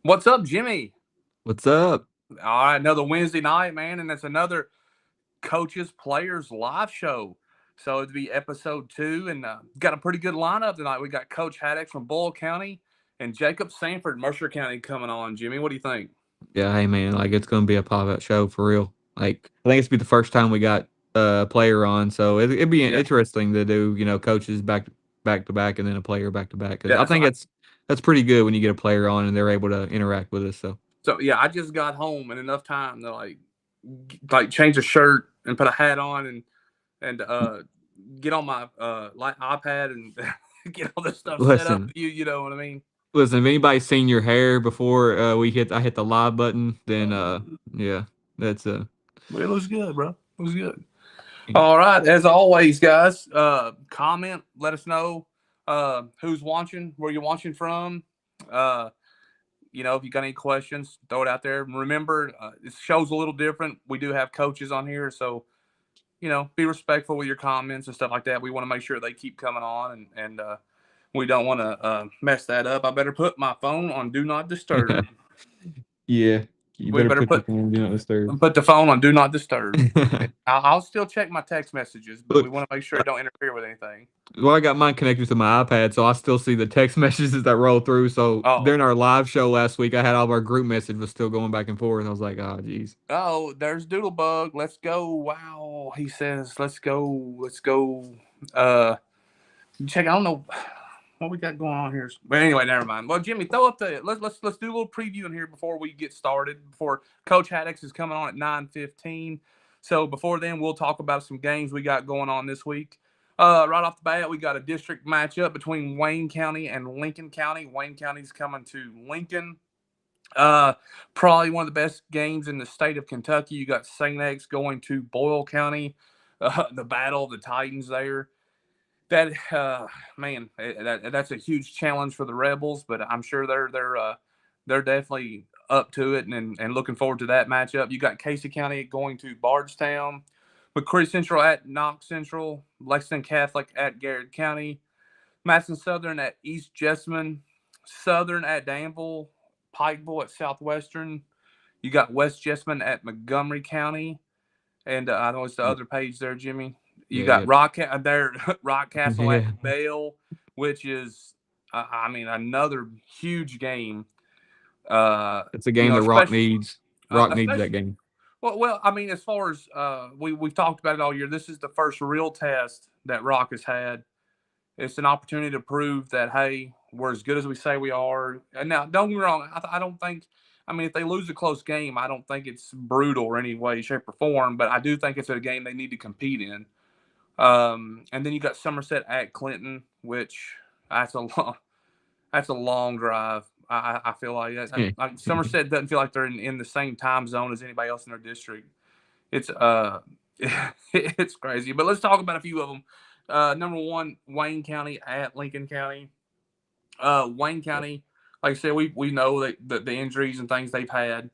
What's up, Jimmy? What's up? All right, another Wednesday night, man, and it's another Coaches Players live show. So it'd be episode 2, and got a pretty good lineup tonight. We got Coach Haddix from Boyle County and Jacob Sanford, Mercer County, coming on. Jimmy, what do you think? Yeah, hey man, like it's gonna be a pop-up show for real. Like I think it's be the first time we got a player on, so it'd be Yeah, interesting to do coaches back to back and then a player back to back because I yeah. think that's pretty good when you get a player on and they're able to interact with us. So So I just got home in enough time to like change a shirt and put a hat on and get on my like iPad and get all this stuff set up. listen, You know what I mean? listen. If anybody's seen your hair before I hit the live button, then Uh, yeah, that's it looks good, bro. It was good. All right. As always, guys, comment, let us know who's watching, where you're watching from. Uh, if you got any questions, throw it out there. Remember, this show's a little different. We do have coaches on here, so be respectful with your comments and stuff like that. We want to make sure they keep coming on, and we don't want to mess that up. I better put my phone on Do Not Disturb. yeah. You We better better put the put phone do not disturb. put the phone on Do Not Disturb. I'll still check my text messages, but we Look, want to make sure it don't interfere with anything. well, I got mine connected to my iPad, so I still see the text messages that roll through. So Oh, during our live show last week, I had all of our group message was still going back and forth. I was like, oh, geez. oh, there's Doodlebug. Let's go. Wow. He says, let's go. Let's go. Uh, check. I don't know what we got going on here. But anyway, never mind. Well, Jimmy, throw up the let's do a little preview in here before we get started. Before Coach Haddix is coming on at 9:15. So before then, we'll talk about some games we got going on this week. Right off the bat, we got a district matchup between Wayne County and Lincoln County. Wayne County's coming to Lincoln. Uh, Probably one of the best games in the state of Kentucky. You got St. X going to Boyle County. The battle of the Titans there. That man, that's a huge challenge for the Rebels, but I'm sure they're definitely up to it and looking forward to that matchup. You got Casey County going to Bardstown, McCreary Central at Knox Central, Lexington Catholic at Garrett County, Madison Southern at East Jessamine, Southern at Danville, Pikeville at Southwestern. You got West Jessamine at Montgomery County, and I know it's the Yeah, other page there, Jimmy. You yeah, got yeah. Rock there, Rock Castle Yeah. at Bale, which is, I mean, another huge game. It's a game that Rock Especially, needs. Rock needs that especially. game. Well, I mean, as far as we've talked about it all year, this is the first real test that Rock has had. It's an opportunity to prove that, hey, we're as good as we say we are. And now, don't get me wrong, I don't think. I mean, if they lose a close game, I don't think it's brutal or any way, shape, or form. But I do think it's a game they need to compete in. And then you got Somerset at Clinton, which that's a long, that's a long drive. I feel like Somerset doesn't feel like they're in the same time zone as anybody else in their district. It's it's crazy. But let's talk about a few of them. Number one, Wayne County at Lincoln County. Wayne County, like I said, we know that the injuries and things they've had.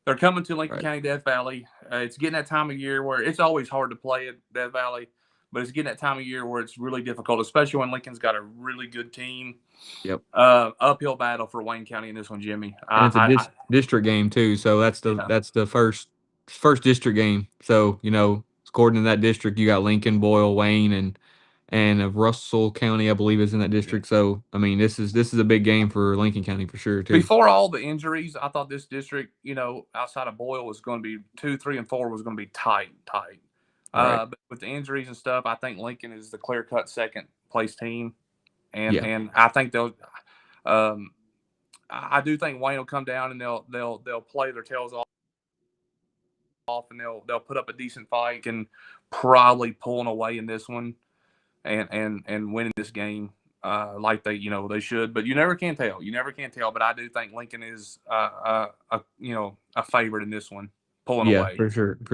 They're coming to Lincoln Right. County Death Valley. It's getting that time of year where it's always hard to play at Death Valley, but it's getting that time of year where it's really difficult, especially when Lincoln's got a really good team. Yep. Uphill battle for Wayne County in this one, Jimmy. And it's a district game too, so Yeah, that's the first district game. So according to that district, you got Lincoln, Boyle, Wayne, and of Russell County, I believe, is in that yeah. district. So I mean, this is a big game for Lincoln County for sure too. Before all the injuries, I thought this district, outside of Boyle, was going to be 2, 3, and 4 was going to be tight, tight. Right. But with the injuries and stuff, I think Lincoln is the clear cut second place team, and Yeah. and I think they'll. Um, I do think Wayne will come down and they'll play their tails off and they'll put up a decent fight and probably pulling away in this one and winning this game like they should. But you never can tell. You never can tell. But I do think Lincoln is a favorite in this one, pulling Yeah, away. for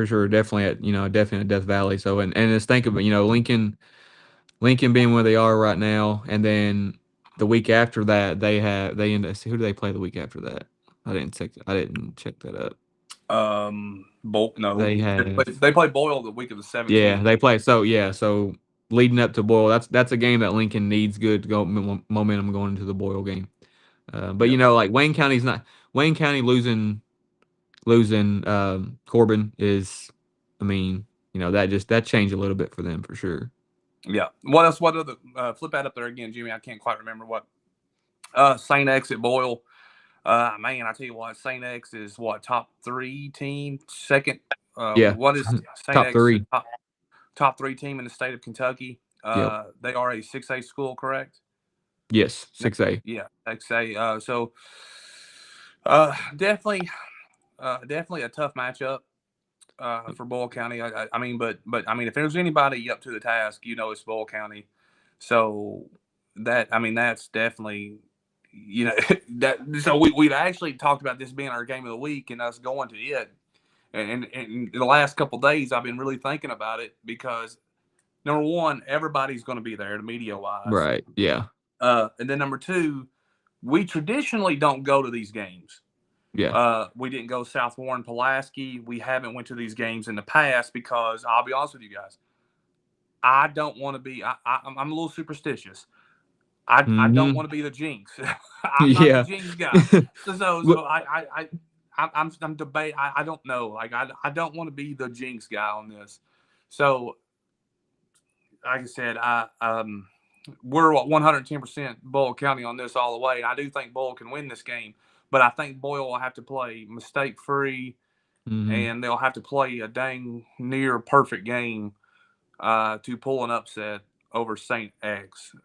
sure, definitely definitely at Death Valley. So and just think of it, Lincoln being where they are right now, and then the week after that they end up, who do they play the week after that? I didn't check that up. No, They have they play Boyle the week of the 17th. yeah they play so leading up to Boyle, that's a game that Lincoln needs good momentum going into the Boyle game. But Yep. like Wayne County losing Corbin is, I mean, that changed a little bit for them for sure. Yeah. What else? What other flip that up there again, Jimmy? I can't quite remember what. Saint X at Boyle. Man, I tell you what, Saint X is what, top three team, second. Yeah, What is Saint top X three. top three team in the state of Kentucky? Yep. They are a 6A school, correct? Yes, 6A. Yeah, 6A. So definitely, definitely a tough matchup for Boyle County. I mean, but I mean, if there's anybody up to the task, it's Boyle County. So that's definitely, that. So we've actually talked about this being our game of the week and us going to it. And in the last couple of days, I've been really thinking about it because number one, everybody's going to be there, the media wise. Right. Yeah. And then number two, we traditionally don't go to these games. Yeah. We didn't go South Warren, Pulaski. We haven't went to these games in the past because I'll be honest with you guys, I don't want to be. I'm a little superstitious. I don't Mm-hmm. want to be the jinx. I'm not the Yeah. jinx guy. So What- I'm debate. I don't know. Like I don't want to be the jinx guy on this. So like I said, we're 110% Boyle County on this all the way. And I do think Boyle can win this game, but I think Boyle will have to play mistake free, Mhm. and they'll have to play a dang near perfect game to pull an upset over Saint X.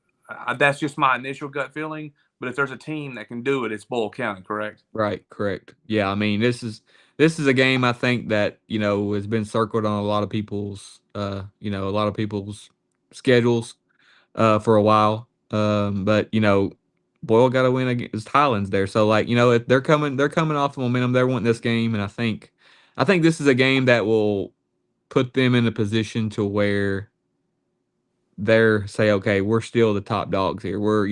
That's just my initial gut feeling. But if there's a team that can do it, it's Boyle County, correct? Right, correct. Yeah, I mean, this is a game I think that, has been circled on a lot of people's schedules for a while. But Boyle got to win against Highlands there. So like, if they're coming off the momentum, they're wanting this game, and I think this is a game that will put them in a position to where they're say, okay, we're still the top dogs here. We're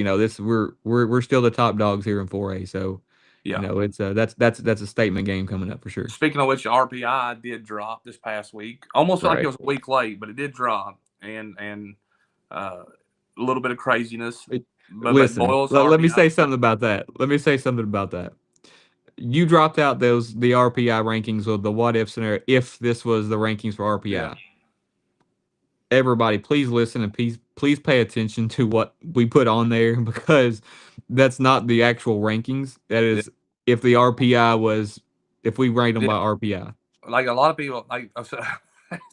still the top dogs here in 4A. So, Yeah. it's that's a statement game coming up for sure. Speaking of which, RPI did drop this past week. Almost like it Right. was a week late, but it did drop, and a little bit of craziness. But Listen, Boyle's let me RPI. say something about that. Let me say something about that. You dropped out the RPI rankings of the what if scenario if this was the rankings for Yeah. RPI. Everybody, please listen and please pay attention to what we put on there because that's not the actual rankings. That Yeah. is if we ranked them Yeah. by RPI. Like a lot of people,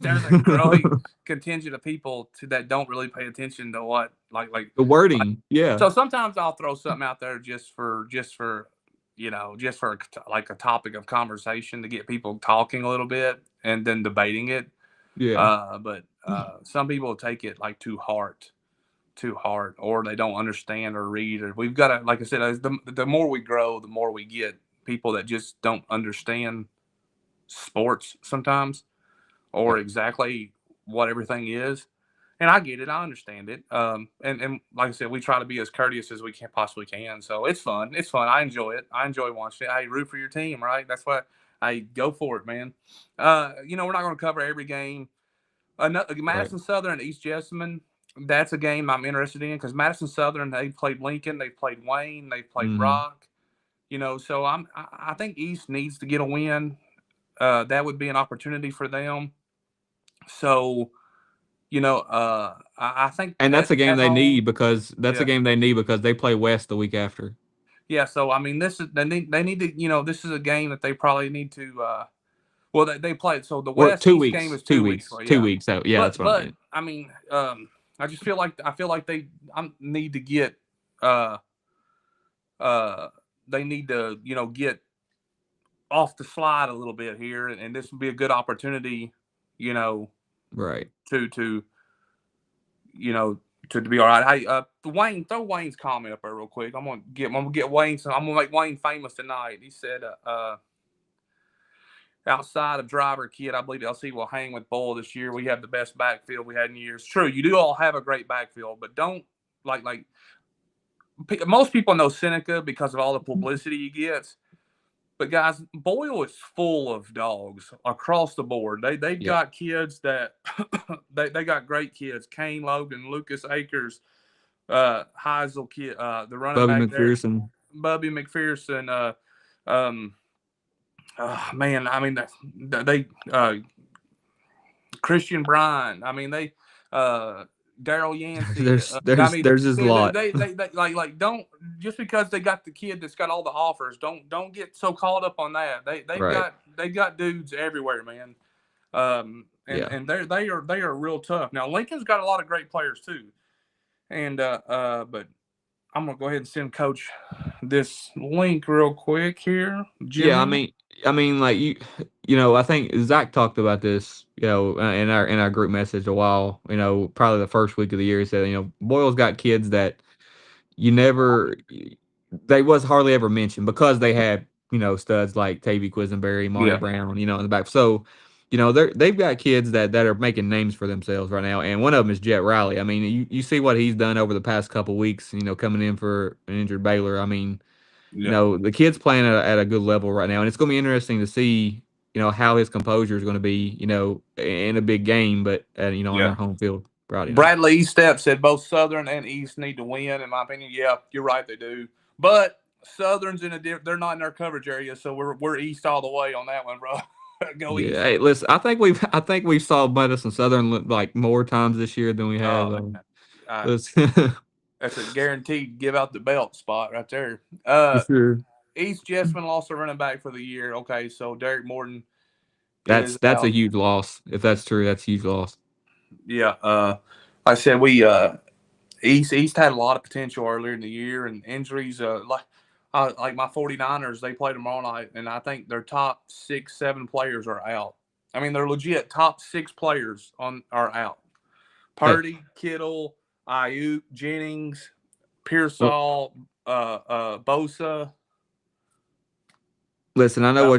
there's a growing contingent of people that don't really pay attention to what The wording, yeah, So sometimes I'll throw something out there just for like a topic of conversation to get people talking a little bit and then debating it. yeah, But some people take it like too hard, or they don't understand or read. Or we've got to, like I said, as the more we grow, the more we get people that just don't understand sports sometimes, or right, exactly what everything is. And I get it, I understand it. And like I said, we try to be as courteous as we can possibly can. So it's fun. It's fun. I enjoy it. I enjoy watching it. I root for your team, right? That's why I go for it, man. We're not going to cover every game. right. Madison Southern and East Jessamine. That's a game I'm interested in because Madison Southern, they played Lincoln, they played Wayne, they played Hmm. Rock. So I think East needs to get a win. That would be an opportunity for them. So I think And that's a game at they home, need because yeah, they play West the week after. yeah. So I mean, this is they need to this is a game that they probably need to. Well, they played. So the Or West East game is 2 weeks. Well, two yeah, weeks out. Yeah, that's what I but meant. I mean, I feel like they need to get uh they need to get off the slide a little bit here, and this would be a good opportunity, you know, Right. to you know, to be all right. Hey, Wayne, throw Wayne's comment up there real quick. I'm gonna get Wayne. So I'm gonna make Wayne famous tonight. He said, outside of driver kid, I believe LC will hang with Boyle this year. We have the best backfield we had in years. True, you do all have a great backfield, but don't like most people know Seneca because of all the publicity he gets. But guys, Boyle is full of dogs across the board. They've Yep. got kids that they got great kids. Kane Logan, Lucas Akers, Heisel kid, the running Bubby back there, McPherson. Bubby McPherson, Um, man, I mean, they Christian Bryan. I mean, they Daryl Yancey. I mean, There's just a lot. they like don't just because they got the kid that's got all the offers. Don't get so caught up on that. Right. They've got dudes everywhere, man. Yeah. And they are real tough. Now Lincoln's got a lot of great players too, and but I'm gonna go ahead and send Coach this link real quick here, Yeah, Jimmy. like I think Zach talked about this, in our group message a while. Probably the first week of the year, he said, Boyle's got kids that you never, they was hardly ever mentioned because they had studs like Tavy Quisenberry, Monty Yeah, Brown, in the back. So, they've got kids that are making names for themselves right now, and one of them is Jet Riley. I mean, you see what he's done over the past couple weeks. Coming in for an injured Baylor. I mean, yeah, the kid's playing at a good level right now, and it's going to be interesting to see, how his composure is going to be, in a big game, but on yeah. their home field Friday night. Bradley Eastep said both Southern and East need to win. In my opinion, yeah, you're right, they do. But Southern's they're not in our coverage area, so we're East all the way on that one, bro. Go Yeah, East. hey, listen, I think we've saw Madison Southern like more times this year than we have. Oh man, Listen, that's a guaranteed give out the belt spot right there. for sure. East Jessamine lost a running back for the year. Okay, so Derek Morton is That's a out. huge loss. If that's true, that's a huge loss. Yeah, like I said, we East had a lot of potential earlier in the year, and injuries. Like my 49ers, they play tomorrow night, and I think their top 6, 7 players are out. I mean, they're legit top 6 players are out. Hey, Purdy, Kittle, Ayuk, Jennings, well, Pearsall, Bosa. listen, Yeah,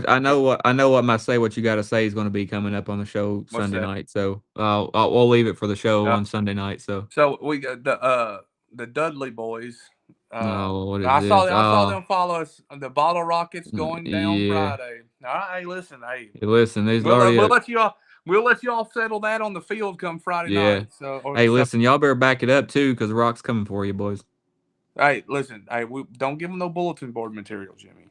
I know what my say what you got to say is going to be coming up on the show what's Sunday that? night. So we'll leave it for the show Uh, on Sunday night. So so we got the Dudley boys. no, what is this? I saw them follow us. The Bottle Rockets going down Yeah. Friday. All right, hey, listen, hey, Hey, listen, there's we'll already we'll a let you all settle that on the field come Friday yeah. night. So Hey, listen, y'all better back it up too, because Rock's coming for you, boys. hey, listen, hey, we don't give them no bulletin board material, Jimmy.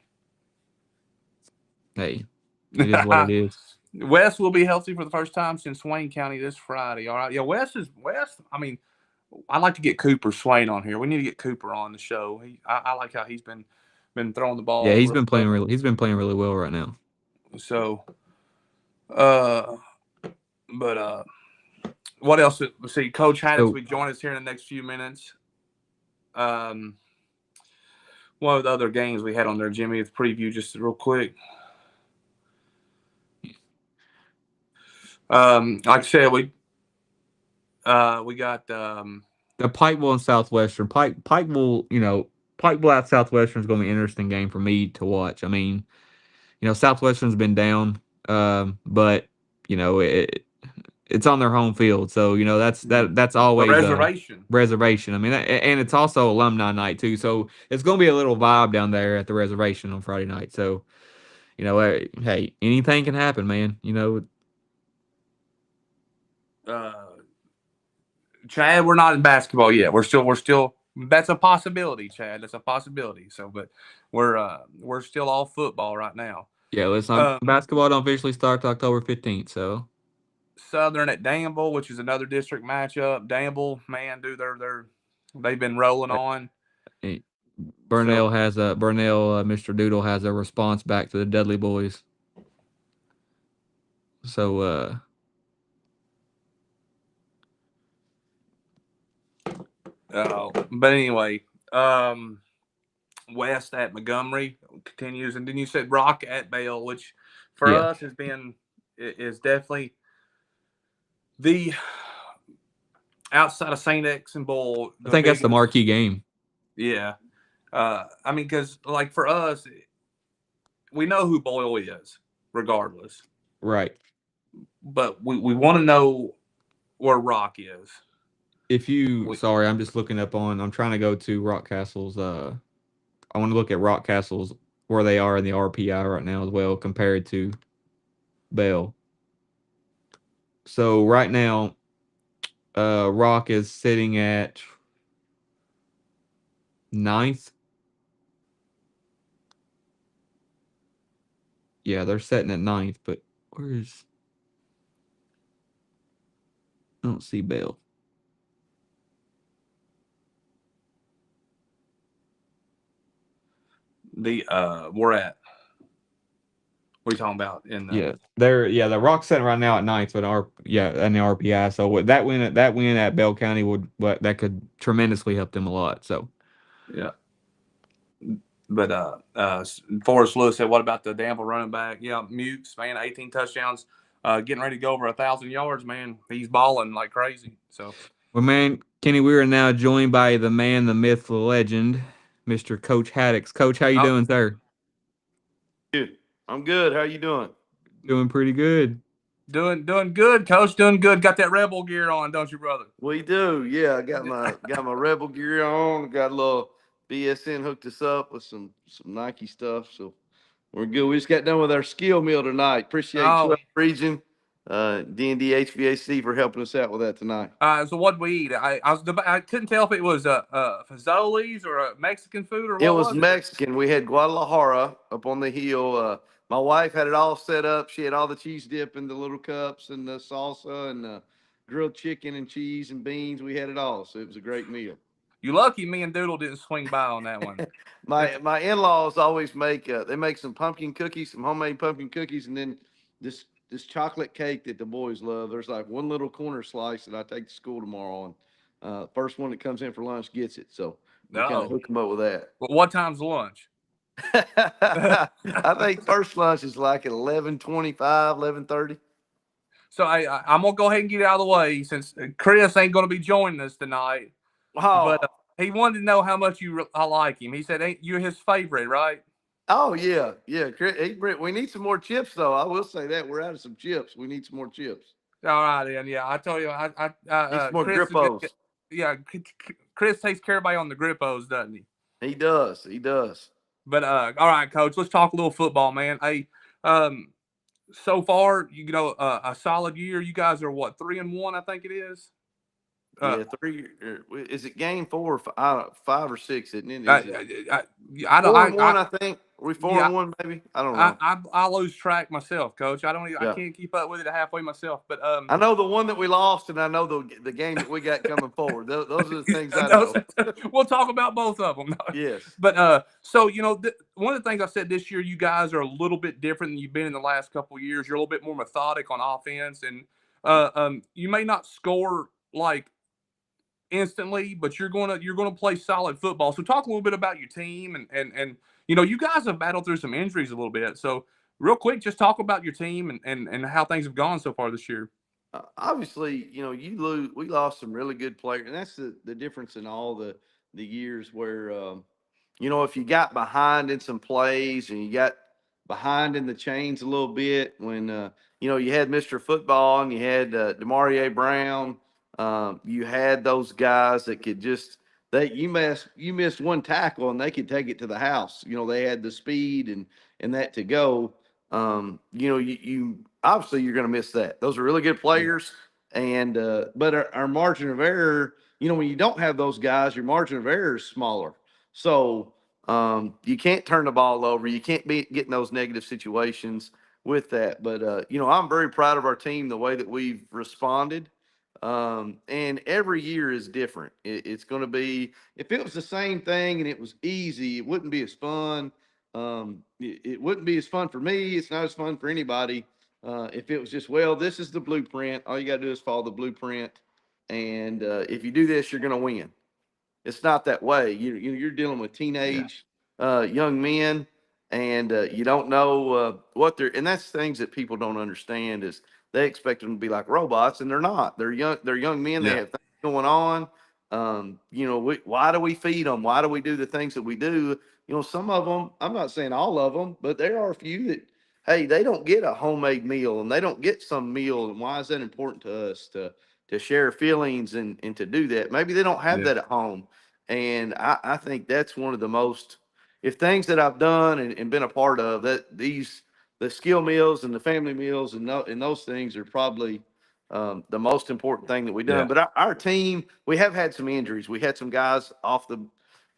Hey, it is what it is. Wes will be healthy for the first time since Wayne County this Friday. All right, yeah, Wes. I mean, I'd like to get Cooper Swain on here. We need to get Cooper on the show. I like how he's been throwing the Yeah, ball real well. he's been playing really well right now. So, uh, but what else? Let's see. Coach Haddix So will join us here in the next few minutes. Um, one of the other games we had on there, Jimmy, it's preview just real quick. Like I said, we got the Pikeville and Southwestern. Pikeville, Pikeville at Southwestern is going to be an interesting game for me to watch. I mean, Southwestern's been down, but it's on their home field, so that's a always a reservation. reservation. I mean, and it's also alumni night too, so it's going to be a little vibe down there at the reservation on Friday night. So hey, anything can happen, man. Uh, Chad, we're not in basketball yet. We're still. That's a possibility, Chad. That's a possibility. So, but we're still all football right now. Yeah, let's not Um, basketball don't officially start October 15th, so Southern at Danville, which is another district matchup. Danville, man, dude, they've been rolling on. eh, So, Mr. Doodle has a response back to the Dudley boys. So but anyway, um, West at Montgomery continues, and then you said Rock at Bale, which for yeah, us is definitely the outside of Saint X and Bull I the think that's the biggest. marquee game. Yeah, I mean, because like for us, we know who Boyle is, regardless, Right. but we want to know where Rock is. We, Sorry, I'm just looking up I'm trying to go to Rock Castle's. I want to look at Rock Castle's where they are in the RPI right now as well compared to Bell. So right now, Rock is sitting at ninth. Yeah, they're setting at ninth, but where's I don't see Bell. We're at. What are you talking about? In the The Rock's sitting right now at ninth with in the RPI. So that win at Bell County that could tremendously help them a lot. So yeah. But Forrest Lewis said, "What about the Danville running back? Yeah, Mukes, man, 18 touchdowns, getting ready to go over 1,000 yards. Man, he's balling like crazy." So, well, man, Kenny, we are now joined by the man, the myth, the legend, Mr. Coach Haddix. Coach, how you oh, doing, sir? I'm good. How you doing? Doing pretty good. doing good, Coach. Doing good. Got that Rebel gear on, don't you, brother? We do. Yeah, I got my Rebel gear on. Got a little BSN hooked us up with some Nike stuff. So we're good. We just got done with our skill meal tonight. Appreciate Oh, 12th Region, D&D HVAC for helping us out with that tonight. so what we eat? I couldn't tell if it was Fazoli's or a Mexican food or It what was was it? Mexican. We had Guadalajara up on the hill. My wife had it all set up. She had all the cheese dip in the little cups and the salsa and the grilled chicken and cheese and beans. We had it all. So it was a great meal. You lucky me and Doodle didn't swing by on that one. My in-laws always make they make some pumpkin cookies, some homemade pumpkin cookies, and then this chocolate cake that the boys love. There's like one little corner slice that I take to school tomorrow, and first one that comes in for lunch gets it. So we kind of hook them up with that. What time's lunch? I think first lunch is like at 11:25, 11:30. So I'm gonna go ahead and get it out of the way since Chris ain't gonna be joining us tonight. Oh, But he wanted to know how much I like him. He said, "Ain't you his favorite, right?" oh yeah, yeah. We need some more chips though. I will say that we're out of some chips. We need some more chips. All right, then. Yeah, I told you, Need some more Chris. Grippos. Yeah, Chris takes care of everybody on the Grippos, doesn't he? He does. He does. But all right, Coach. Let's talk a little football, man. Hey, so far, a solid year. You guys are what, 3-1? I think it is. Yeah, three. Is it game 4 or 5 or 6? Isn't it? Is it I don't. 4-1? I think. Are we 4-1? Maybe. I don't know. I lose track myself, Coach. I don't. I Yeah. can't keep up with it halfway myself. But I know the one that we lost, and I know the game that we got coming forward. Those are the things I know. We'll talk about both of them. Yes. But so one of the things I said this year, you guys are a little bit different than you've been in the last couple of years. You're a little bit more methodic on offense, and you may not score like instantly, but you're gonna play solid football. So talk a little bit about your team and you guys have battled through some injuries a little bit. So real quick, just talk about your team and how things have gone so far this year. Obviously, we lost some really good players, and that's the difference in all the years where if you got behind in some plays and you got behind in the chains a little bit when you had Mr. Football and you had Demarie Brown, you had those guys that could just you missed one tackle and they could take it to the house. They had the speed and that to go. You obviously you're going to miss that. Those are really good players, and but our margin of error, when you don't have those guys, your margin of error is smaller. So you can't turn the ball over. You can't be getting those negative situations with that. But I'm very proud of our team, the way that we've responded. And every year is different. It's going to be, if it was the same thing and it was easy, it wouldn't be as fun. It wouldn't be as fun for me. It's not as fun for anybody. If it was just, well, this is the blueprint. All you got to do is follow the blueprint. And if you do this, you're going to win. It's not that way. You're dealing with teenage young men, and you don't know what they're. And that's things that people don't understand is they expect them to be like robots, and they're not. They're young. They're young men. Yeah. They have things going on. Why do we feed them? Why do we do the things that we do? Some of them. I'm not saying all of them, but there are a few that. Hey, they don't get a homemade meal, and they don't get some meal. And why is that important to us to share feelings and to do that? Maybe they don't have that at home. And I think that's one of the most, if things that I've done and been a part of, that the skill meals and the family meals and those things are probably the most important thing that we've done. Yeah. But our team, we have had some injuries. We had some guys out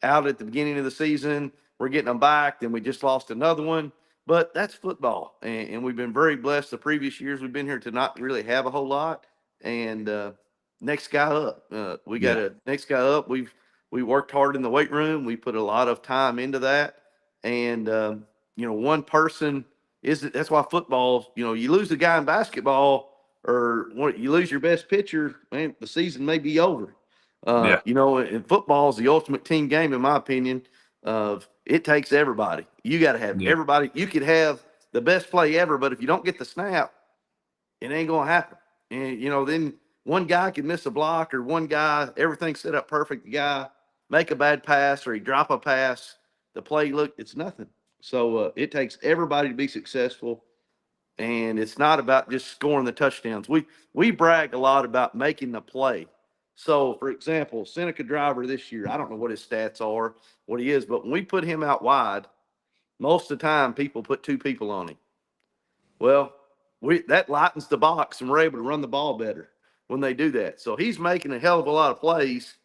at the beginning of the season. We're getting them back. Then we just lost another one. But that's football, and we've been very blessed. The previous years we've been here to not really have a whole lot. And next guy up, we got Yeah. a next guy up. We worked hard in the weight room. We put a lot of time into that, and one person is that's why football. You lose a guy in basketball, or you lose your best pitcher, man, the season may be over. Yeah. And football is the ultimate team game, in my opinion. Of it takes everybody. You got to have Yeah. everybody. You could have the best play ever, but if you don't get the snap, it ain't gonna happen. And then one guy can miss a block, or one guy, everything's set up perfect. The guy make a bad pass, or he drop a pass. The play it's nothing. So it takes everybody to be successful, and it's not about just scoring the touchdowns. We brag a lot about making the play. So, for example, Seneca Driver this year, I don't know what his stats are, what he is, but when we put him out wide, most of the time people put two people on him. Well, that lightens the box, and we're able to run the ball better when they do that. So he's making a hell of a lot of plays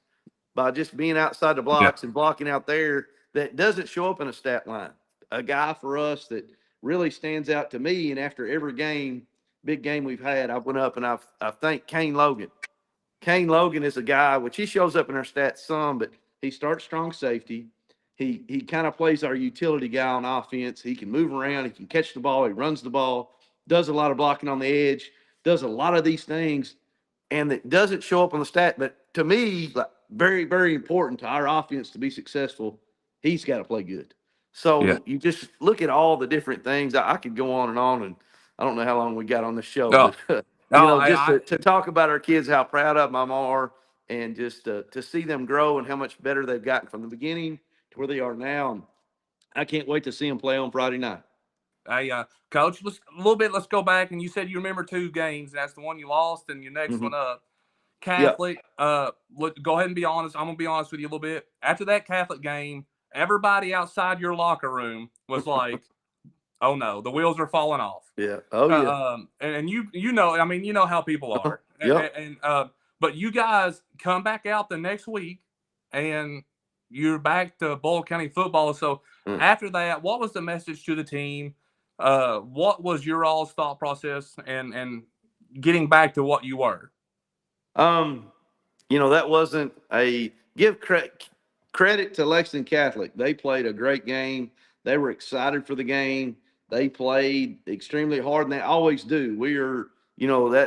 by just being outside the Yeah. blocks and blocking out there that doesn't show up in a stat line. A guy for us that really stands out to me, and after every game, big game we've had, I went up and I thanked Kane Logan. Kane Logan is a guy which he shows up in our stats some, but he starts strong safety. He kind of plays our utility guy on offense. He can move around. He can catch the ball. He runs the ball. Does a lot of blocking on the edge. Does a lot of these things, and it doesn't show up on the stat. But to me, like, very, very important to our offense to be successful, he's got to play good. Yeah. So you just look at all the different things. I could go on, and I don't know how long we got on the show, No. but No. just to talk about our kids, how proud of them are, and just to see them grow and how much better they've gotten from the beginning to where they are now. And I can't wait to see them play on Friday night. Hey, Coach, let's a little bit. Let's go back, and you said you remember two games. That's the one you lost, and your next Mm-hmm. one up. Yeah. Catholic. Go ahead and be honest. I'm gonna be honest with you a little bit. After that Catholic game, everybody outside your locker room was like, "Oh no, the wheels are falling off." Yeah. Oh yeah. And you know, I mean, you know how people are. Yep. But you guys come back out the next week, and you're back to Boyle County football. So after that, what was the message to the team? What was your all's thought process and getting back to what you were? That wasn't a give credit to Lexington Catholic. They played a great game. They were excited for the game. They played extremely hard, and they always do. We are,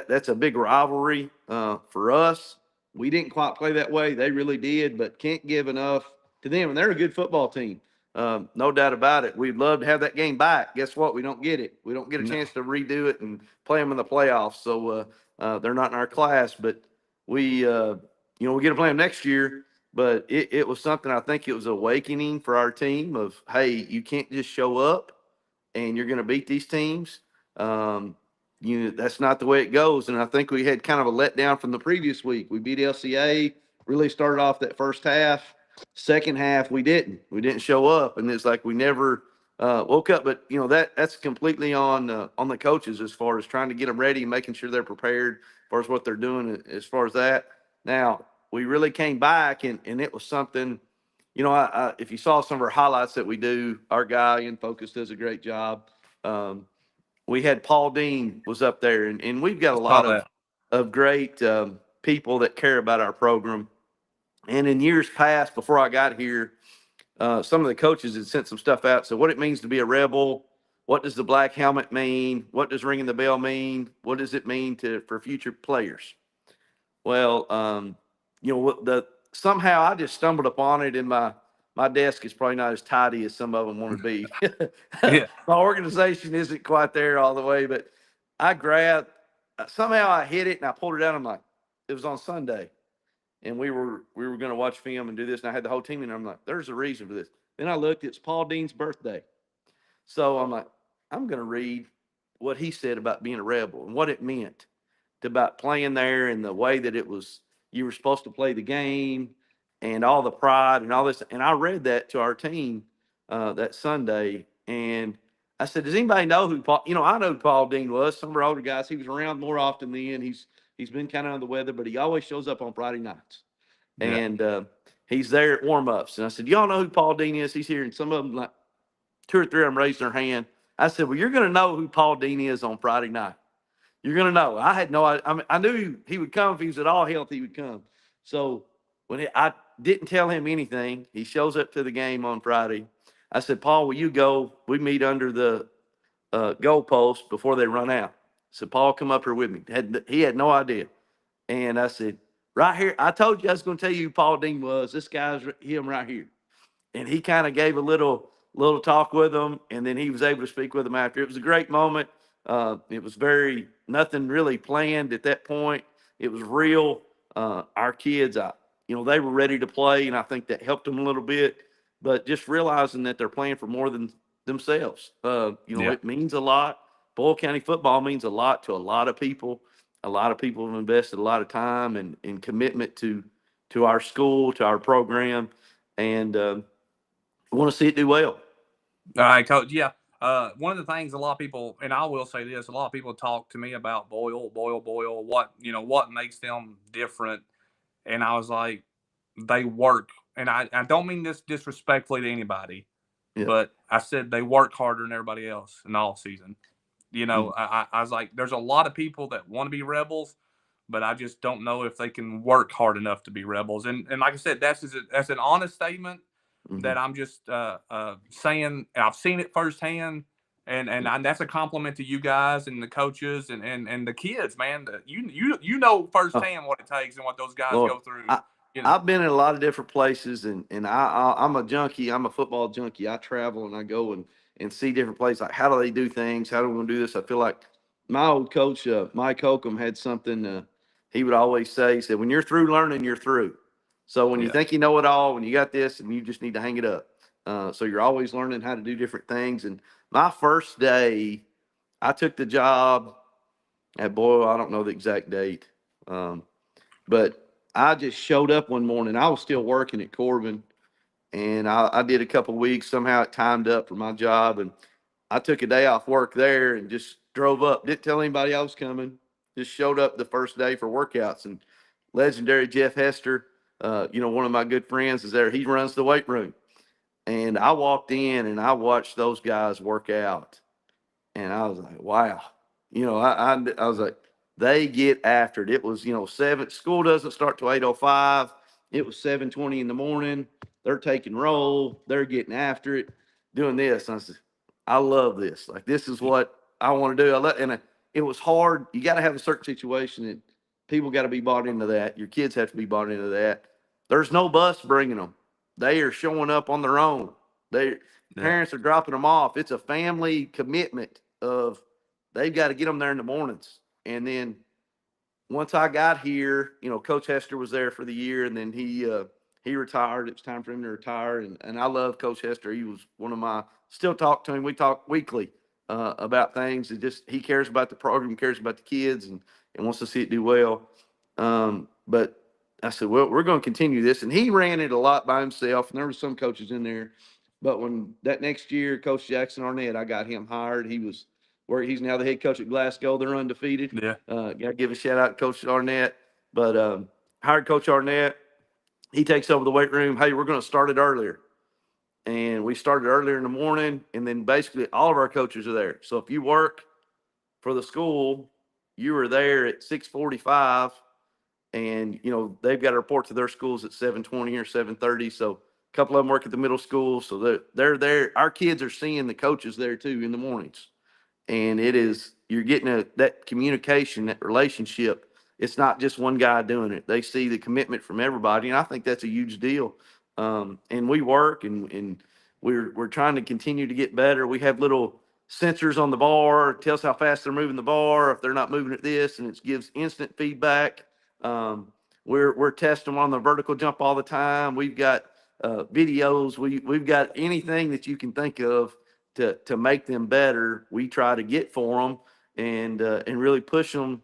that's a big rivalry for us. We didn't quite play that way. They really did, but can't give enough to them. And they're a good football team. No doubt about it. We'd love to have that game back. Guess what? We don't get it. We don't get a chance to redo it and play them in the playoffs. So they're not in our class, but we get to play them next year. But it was something, I think it was awakening for our team of, hey, you can't just show up and you're going to beat these teams. That's not the way it goes. And I think we had kind of a letdown from the previous week. We beat LCA, really started off that first half. Second half, we didn't. We didn't show up, and it's like we never woke up. But that's completely on the coaches as far as trying to get them ready, making sure they're prepared as far as what they're doing as far as that. Now we really came back, and it was something. If you saw some of our highlights that we do, our guy in focus does a great job. We had Paul Dean was up there, and we've got a lot of great people that care about our program. And in years past, before I got here, some of the coaches had sent some stuff out. So what it means to be a rebel, what does the black helmet mean? What does ringing the bell mean? What does it mean for future players? Well, somehow I just stumbled upon it, and my desk is probably not as tidy as some of them want to be. Yeah. My organization isn't quite there all the way, but I grabbed, somehow I hit it and I pulled it out. I'm like, it was on Sunday, and we were going to watch film and do this, and I had the whole team in there. I'm like, there's a reason for this. Then I looked, it's Paul Dean's birthday. So I'm like, I'm going to read what he said about being a rebel and what it meant about playing there, and the way that it was, you were supposed to play the game, and all the pride and all this. And I read that to our team that Sunday, and I said, does anybody know who Paul, I know who Paul Dean was. Some of our older guys, he was around more often than he's been kind of under the weather, but he always shows up on Friday nights. Yeah. And he's there at warm-ups. And I said, y'all know who Paul Dean is? He's here. And some of them, like 2 or 3 of them raised their hand. I said, well, you're going to know who Paul Dean is on Friday night. You're going to know. I had no idea. I mean, I knew he would come. If he was at all healthy, he would come. So I didn't tell him anything. He shows up to the game on Friday. I said, Paul, will you go? We meet under the goalpost before they run out. So Paul, come up here with me. He had no idea. And I said, right here, I told you I was going to tell you who Paul Dean was. This guy's him right here. And he kind of gave a little talk with them, and then he was able to speak with them after. It was a great moment. It was nothing really planned at that point. It was real. Our kids, they were ready to play, and I think that helped them a little bit. But just realizing that they're playing for more than themselves, it means a lot. Boyle County football means a lot to a lot of people. A lot of people have invested a lot of time and commitment to our school, to our program, and I want to see it do well. All right, Coach. Yeah. One of the things a lot of people, and I will say this, a lot of people talk to me about Boyle, what makes them different. And I was like, they work. And I don't mean this disrespectfully to anybody, but I said they work harder than everybody else in all season. I was like, there's a lot of people that want to be rebels, but I just don't know if they can work hard enough to be rebels. And like I said, that's an honest statement that I'm just saying. I've seen it firsthand, and that's a compliment to you guys and the coaches and the kids, man. You know firsthand what it takes and what those guys go through. I've been in a lot of different places, and I'm a junkie. I'm a football junkie. I travel and I go and see different places. Like, how do they do things? How do we do this? I feel like my old coach, Mike Holcomb, had something he would always say. He said, when you're through learning, you're through. So when you think you know it all, when you got this, and you just need to hang it up. So you're always learning how to do different things. And my first day, I took the job at Boyle. I don't know the exact date, but I just showed up one morning. I was still working at Corbin, and I did a couple of weeks. Somehow it timed up for my job, and I took a day off work there and just drove up. Didn't tell anybody I was coming. Just showed up the first day for workouts. And legendary Jeff Hester, one of my good friends, is there. He runs the weight room. And I walked in and I watched those guys work out. And I was like, wow. I was like, they get after it. It was, 7. School doesn't start till 8:05. It was 7:20 in the morning. They're taking roll. They're getting after it, doing this. And I said, I love this. Like, this is what I want to do. And it was hard. You got to have a certain situation that people got to be bought into that. Your kids have to be bought into that. There's no bus bringing them. They are showing up on their own. Parents are dropping them off. It's a family commitment of they've got to get them there in the mornings. And then once I got here, Coach Hester was there for the year, and then he retired. It was time for him to retire. And I love Coach Hester. He was one of my, still talk to him. We talk weekly about things. He cares about the program, cares about the kids, and wants to see it do well. But I said, well, we're going to continue this. And he ran it a lot by himself, and there were some coaches in there. But when that next year, Coach Jackson Arnett, I got him hired. He's now the head coach at Glasgow. They're undefeated. Yeah. Got to give a shout out to Coach Arnett. But hired Coach Arnett. He takes over the weight room. Hey, we're going to start it earlier. And we started earlier in the morning. And then basically all of our coaches are there. So if you work for the school, you are there at 6:45. And, they've got to report to their schools at 7:20 or 7:30. So a couple of them work at the middle school. So they're there. Our kids are seeing the coaches there too in the mornings. And you're getting that communication, that relationship. It's not just one guy doing it. They see the commitment from everybody. And I think that's a huge deal. And we work and we're trying to continue to get better. We have little sensors on the bar, tells how fast they're moving the bar, if they're not moving at this, and it gives instant feedback. We're testing them on the vertical jump all the time. We've got videos. We've got anything that you can think of to make them better. We try to get for them and really push them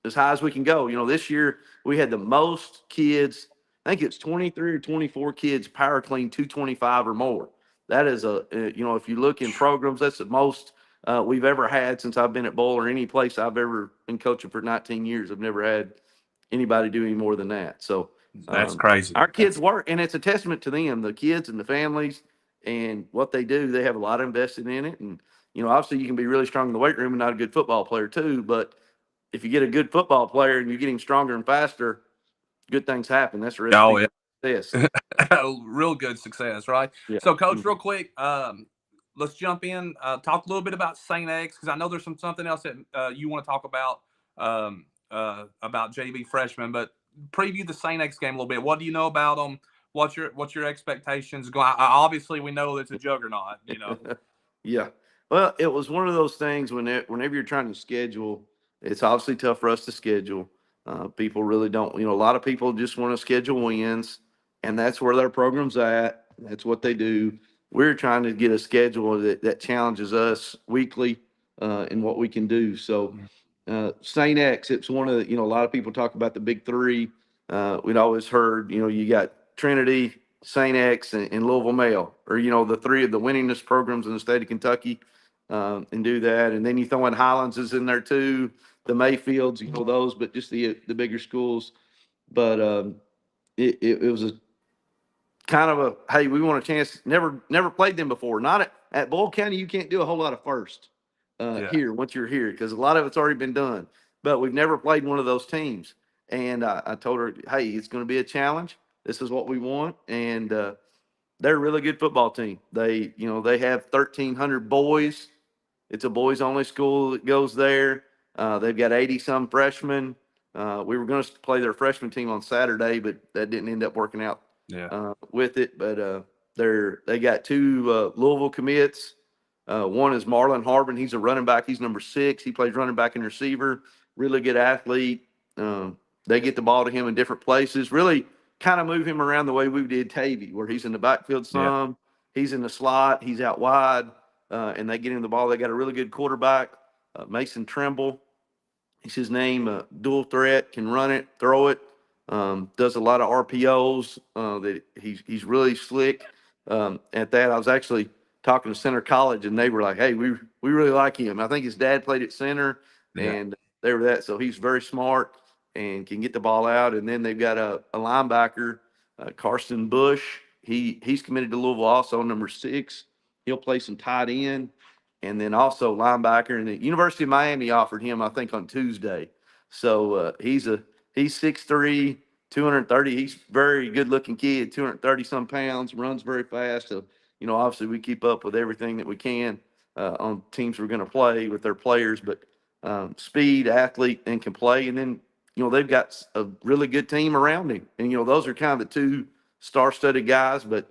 as high as we can go. This year we had the most kids. I think it's 23 or 24 kids power clean 225 or more. That is if you look in programs, that's the most we've ever had since I've been at Boyle or any place I've ever been coaching for 19 years. I've never had anybody do any more than that. So that's crazy. Our kids work, and it's a testament to them, the kids and the families, and what they do. They have a lot invested in it, and obviously you can be really strong in the weight room and not a good football player too. But if you get a good football player and you get him stronger and faster, good things happen. That's a recipe Oh yeah. for success. Real good success, right? Yeah. So, Coach, real quick, let's jump in. Talk a little bit about Saint X, because I know there's something else that you want to talk about JV freshmen, but preview the Saint X game a little bit. What do you know about them? What's your expectations? Obviously, we know it's a juggernaut. Yeah. Well, it was one of those things whenever you're trying to schedule, it's obviously tough for us to schedule. People really don't, a lot of people just want to schedule wins, and that's where their program's at. That's what they do. We're trying to get a schedule that challenges us weekly in what we can do. So, St. X, it's one of the, a lot of people talk about the big three. We'd always heard, you got Trinity, St. X, and Louisville Male, or, the three of the winningest programs in the state of Kentucky, and do that. And then you throw in Highlands is in there too, the Mayfields, those, but just the bigger schools. But it was a kind of a, hey, we want a chance. Never played them before. Not at Boyle County, you can't do a whole lot of first here once you're here, because a lot of it's already been done. But we've never played one of those teams. And I told her, hey, it's going to be a challenge. This is what we want. And they're a really good football team. They have 1,300 boys. It's a boys only school that goes there. They've got 80 some freshmen. We were going to play their freshman team on Saturday, but that didn't end up working out with it. But they got two Louisville commits. One is Marlon Harbin. He's a running back. He's number 6. He plays running back and receiver. Really good athlete. They get the ball to him in different places. Really kind of move him around the way we did Tavy, where he's in the backfield some. He's in the slot. He's out wide. And they get him the ball. They got a really good quarterback, Mason Trimble. He's his name. Dual threat, can run it, throw it. Does a lot of RPOs. That he's really slick at that. I was actually talking to Center College, and they were like, "Hey, we really like him." I think his dad played at center, and they were that. So he's very smart and can get the ball out. And then they've got a linebacker, Carson Bush. He's committed to Louisville, also number 6. He'll play some tight end, and then also linebacker. And the University of Miami offered him, I think, on Tuesday. So he's 6'3", 230. He's very good looking kid, 230 some pounds, runs very fast. So, obviously we keep up with everything that we can on teams we're going to play with their players, but speed, athlete, and can play. And then, they've got a really good team around him. And, those are kind of the two star-studded guys, but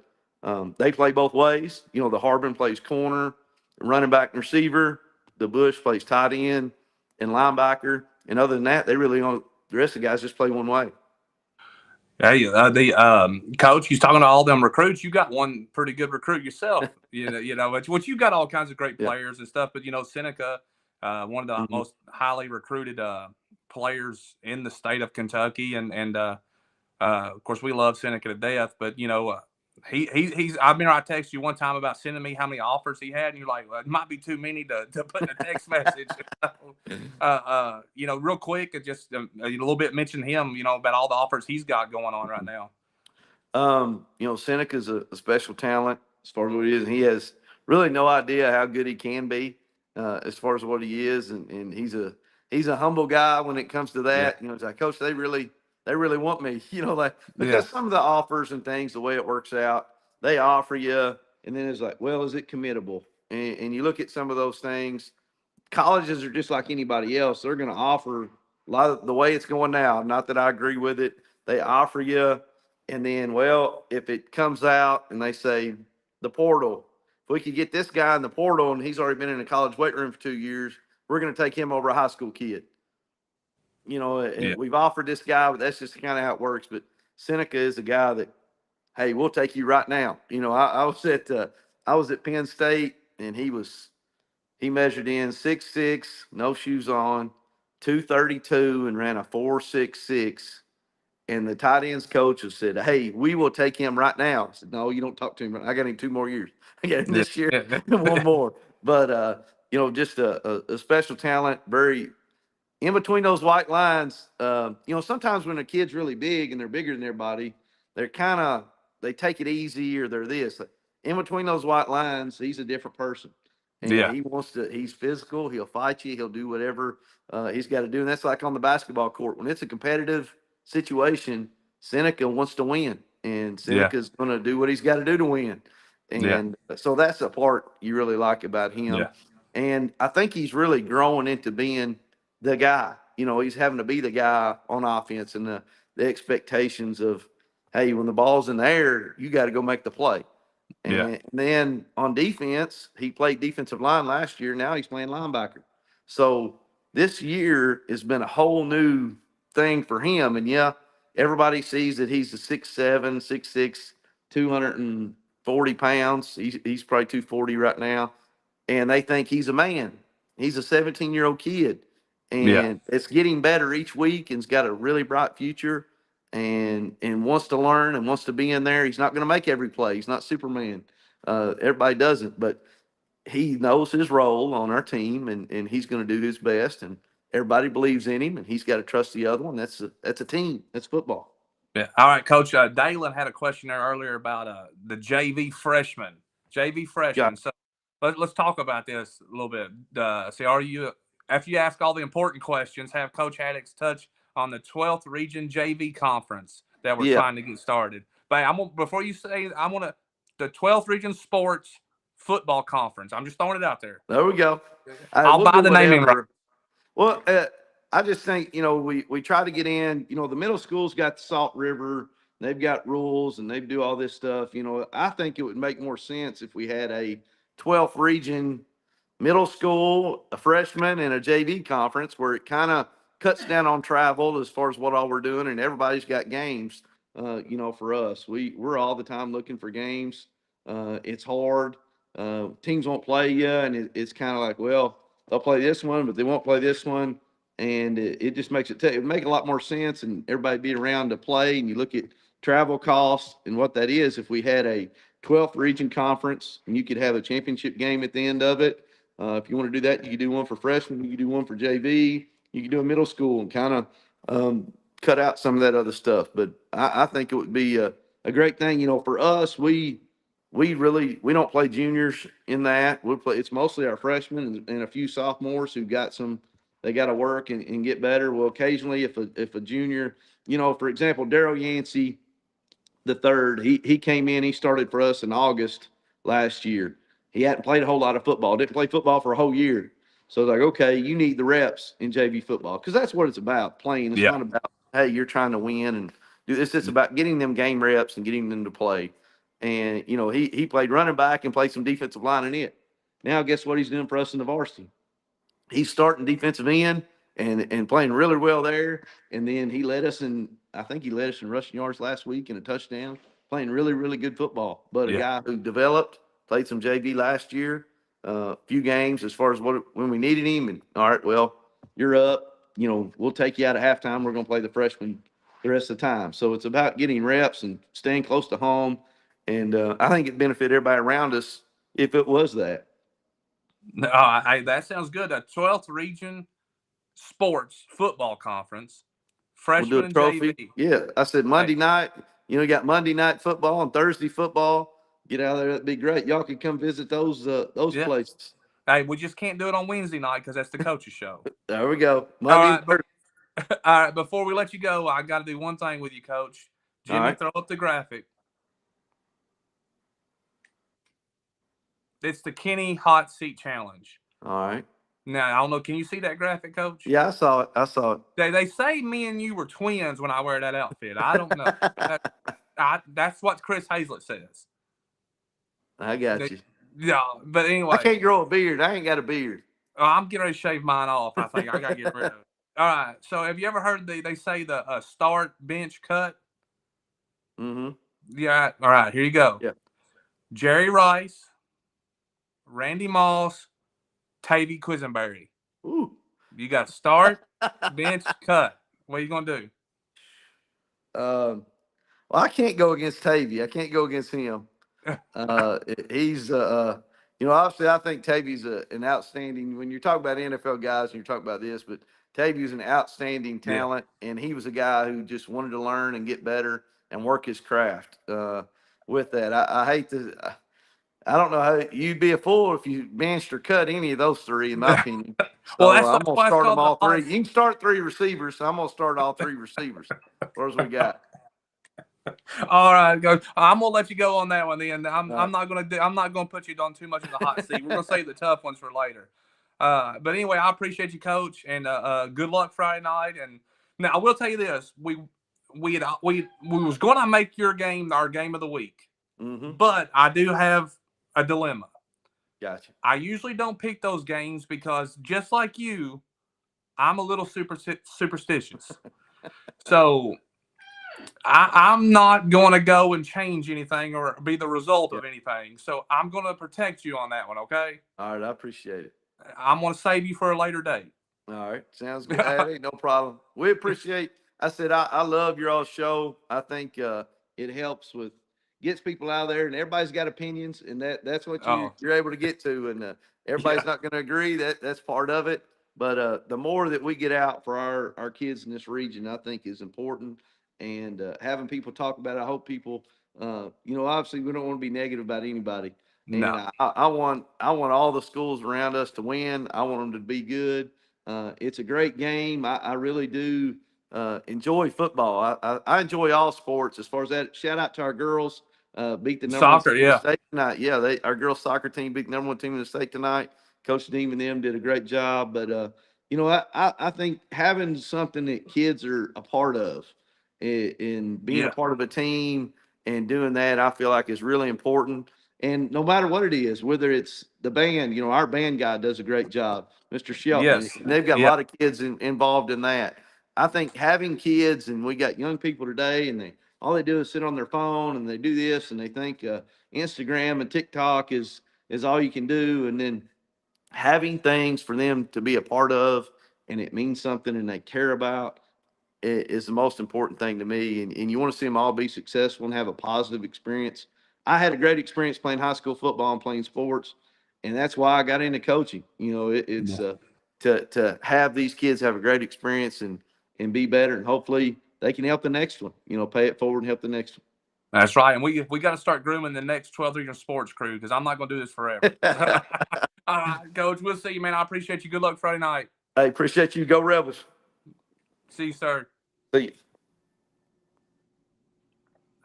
they play both ways. The Harbin plays corner, running back and receiver. The Bush plays tight end and linebacker. And other than that, they really don't. The rest of the guys just play one way. Hey, the coach, he's talking to all them recruits. You got one pretty good recruit yourself, which you got all kinds of great players and stuff. But Seneca, one of the most highly recruited players in the state of Kentucky, and of course we love Seneca to death. But he's. I remember I texted you one time about sending me how many offers he had, and you're like, well, it might be too many to put in a text message. Real quick, just a little bit mention him, about all the offers he's got going on right now. Seneca's a special talent as far as what he is. And he has really no idea how good he can be as far as what he is, and he's a humble guy when it comes to that. It's like, Coach, they really want me, because some of the offers and things, the way it works out, they offer you, and then it's like, well, is it committable? And you look at some of those things. Colleges are just like anybody else. They're going to offer a lot of the way it's going now. Not that I agree with it. They offer you, and then, well, if it comes out and they say the portal, if we could get this guy in the portal and he's already been in a college weight room for 2 years, we're going to take him over a high school kid. We've offered this guy, but that's just kind of how it works. But Seneca is a guy that, hey, we'll take you right now. I was at Penn State, and he measured in 6'6", no shoes on, 232, and ran a 4.66. And the tight ends coach has said, hey, we will take him right now. I said, no, you don't talk to him. I got him 2 more years. I got him this year and 1 more. But, just a special talent, very in between those white lines. Sometimes when a kid's really big and they're bigger than everybody, they take it easy, or they're this. In between those white lines, he's a different person. and Yeah. he wants to. He's physical. He'll fight you. He'll do whatever he's got to do, and that's like on the basketball court when it's a competitive situation. Seneca wants to win, and Yeah. Seneca's going to do what he's got to do to win, Yeah. and so that's the part you really like about him. Yeah. And I think he's really growing into being the guy. He's having to be the guy on offense, and the expectations of, hey, when the ball's in the air, you got to go make the play. Yeah. And then on defense, he played defensive line last year. Now he's playing linebacker. So this year has been a whole new thing for him. And yeah, everybody sees that he's a 6'7", 6'6", 240 pounds. He's probably 240 right now. And they think he's a man. He's a 17-year-old kid. Yeah. And it's getting better each week and's got a really bright future and wants to learn and wants to be in there. He's not going to make every play. He's not Superman. Everybody doesn't, but he knows his role on our team, and he's going to do his best. And everybody believes in him, and he's got to trust the other one. That's a team. That's football. Yeah. All right, Coach. Dalen had a question there earlier about the JV freshman. JV freshman. Got So let's talk about this a little bit. See, after you ask all the important questions, have Coach Haddix touch on the 12th Region JV Conference that we're Yeah. trying to get started. But before you say, the 12th Region Sports Football Conference. I'm just throwing it out there. There we go. I'll We'll buy do the naming right. whatever. Well, I just think, we try to get in, the middle school's got the Salt River, they've got rules and they do all this stuff. I think it would make more sense if we had a 12th region middle school, a freshman, and a JV conference where it kind of cuts down on travel as far as what all we're doing, and everybody's got games. For us, we're all the time looking for games. It's hard. Teams won't play you, and it's kind of like, well, they'll play this one, but they won't play this one, and it just makes it would make a lot more sense, and everybody be around to play. And you look at travel costs and what that is. If we had a 12th region conference, and you could have a championship game at the end of it. If you want to do that, you could do one for freshmen, you could do one for JV, you could do a middle school, and kind of cut out some of that other stuff. But I think it would be a great thing. For us, we don't play juniors in that. We play. It's mostly our freshmen and a few sophomores who got they got to work and get better. Well, occasionally, if a junior, for example, Daryl Yancey the third, he came in. He started for us in August last year. He hadn't played a whole lot of football. Didn't play football for a whole year. So like, okay, you need the reps in JV football because that's what it's about. Playing. It's Yeah. not about, hey, you're trying to win and do this. It's about getting them game reps and getting them to play. And he played running back and played some defensive line in it. Now guess what he's doing for us in the varsity? He's starting defensive end and playing really well there. And then I think he led us in rushing yards last week and a touchdown, playing really, really good football. But a Yeah. guy who developed, played some JV last year, a few games as far as when we needed him. And all right, well, you're up. We'll take you out at halftime. We're going to play the freshman the rest of the time. So it's about getting reps and staying close to home. And I think it'd benefit everybody around us if it was that. That sounds good. A 12th Region Sports Football Conference, We'll do freshman a and trophy. JV. Yeah, I said Monday Hey, night. You got Monday night football and Thursday football. Get out of there. That'd be great. Y'all could come visit those yeah. places. Hey, we just can't do it on Wednesday night because that's the coach's show. There we go. All Monday. right, all right. Before we let you go, I got to do one thing with you, Coach. All Jimmy, right. throw up the graphic. It's the Kenny Hot Seat Challenge. All right. Now, I don't know. Can you see that graphic, Coach? Yeah, I saw it. I saw it. They say me and you were twins when I wear that outfit. I don't know. That's what Chris Hazlett says. I got you. Yeah, but anyway. I can't grow a beard. I ain't got a beard. I'm getting ready to shave mine off. I think I got to get rid of it. All right. So, have you ever heard they say the start bench cut? Mm-hmm. Yeah. All right. Here you go. Yeah. Jerry Rice, Randy Moss, Tavy Quisenberry. Ooh. You got start, bench, cut. What are you gonna do? Well, I can't go against Tavy. I can't go against him. He's obviously I think Tavy's an outstanding. When you're talking about NFL guys and you're talking about this, but Tavy's an outstanding talent, and he was a guy who just wanted to learn and get better and work his craft. With that, I hate to. I don't know how you'd be a fool if you benched or cut any of those three, in my opinion. Well, So that's I'm gonna why it's start them called the all hot. three. You can start 3 receivers, so I'm gonna start all 3 receivers. What else we got? All right, Coach. I'm gonna let you go on that one. Then I'm right. I'm not gonna put you on too much in the hot seat. We're gonna save the tough ones for later. But anyway, I appreciate you, Coach, and good luck Friday night. And now I will tell you this: we was going to make your game our game of the week, Mm-hmm. but I do have a dilemma. Gotcha. I usually don't pick those games because just like you, I'm a little superstitious. So I'm not going to go and change anything or be the result of anything. So I'm going to protect you on that one, okay? All right, I appreciate it. I'm going to save you for a later date. All right, sounds good. Hey, no problem. We appreciate. I said I love your all show. I think it helps with gets people out there, and everybody's got opinions, and that's what Oh, you're able to get to. And everybody's yeah. not going to agree. That's part of it. But the more that we get out for our kids in this region, I think is important. And having people talk about it, I hope people, obviously we don't want to be negative about anybody. And No. I want all the schools around us to win. I want them to be good. It's a great game. I really do enjoy football. I enjoy all sports. As far as that, shout out to our girls. Beat the number 1 Soccer, team in the yeah. state tonight. Yeah, our girls soccer team beat the number 1 team in the state tonight. Coach Deem and them did a great job. But I think having something that kids are a part of, in being a Yeah. part of a team and doing that, I feel like is really important. And no matter what it is, whether it's the band, our band guy does a great job, Mr. Shelton. Yes. And they've got a Yeah. lot of kids involved in that. I think having kids, and we got young people today, and all they do is sit on their phone and they do this, and they think Instagram and TikTok is all you can do, and then having things for them to be a part of, and it means something, and they care about is the most important thing to me. And you want to see them all be successful and have a positive experience. I had a great experience playing high school football and playing sports, and that's why I got into coaching. It's Yeah. to have these kids have a great experience and be better, and hopefully they can help the next one. Pay it forward and help the next That's right. And we got to start grooming the next 12 Region Sports crew because I'm not going to do this forever. one. All right, Coach. We'll see you, man. I appreciate you. Good luck Friday night. Hey, appreciate you. Go Rebels. See you, sir. See you.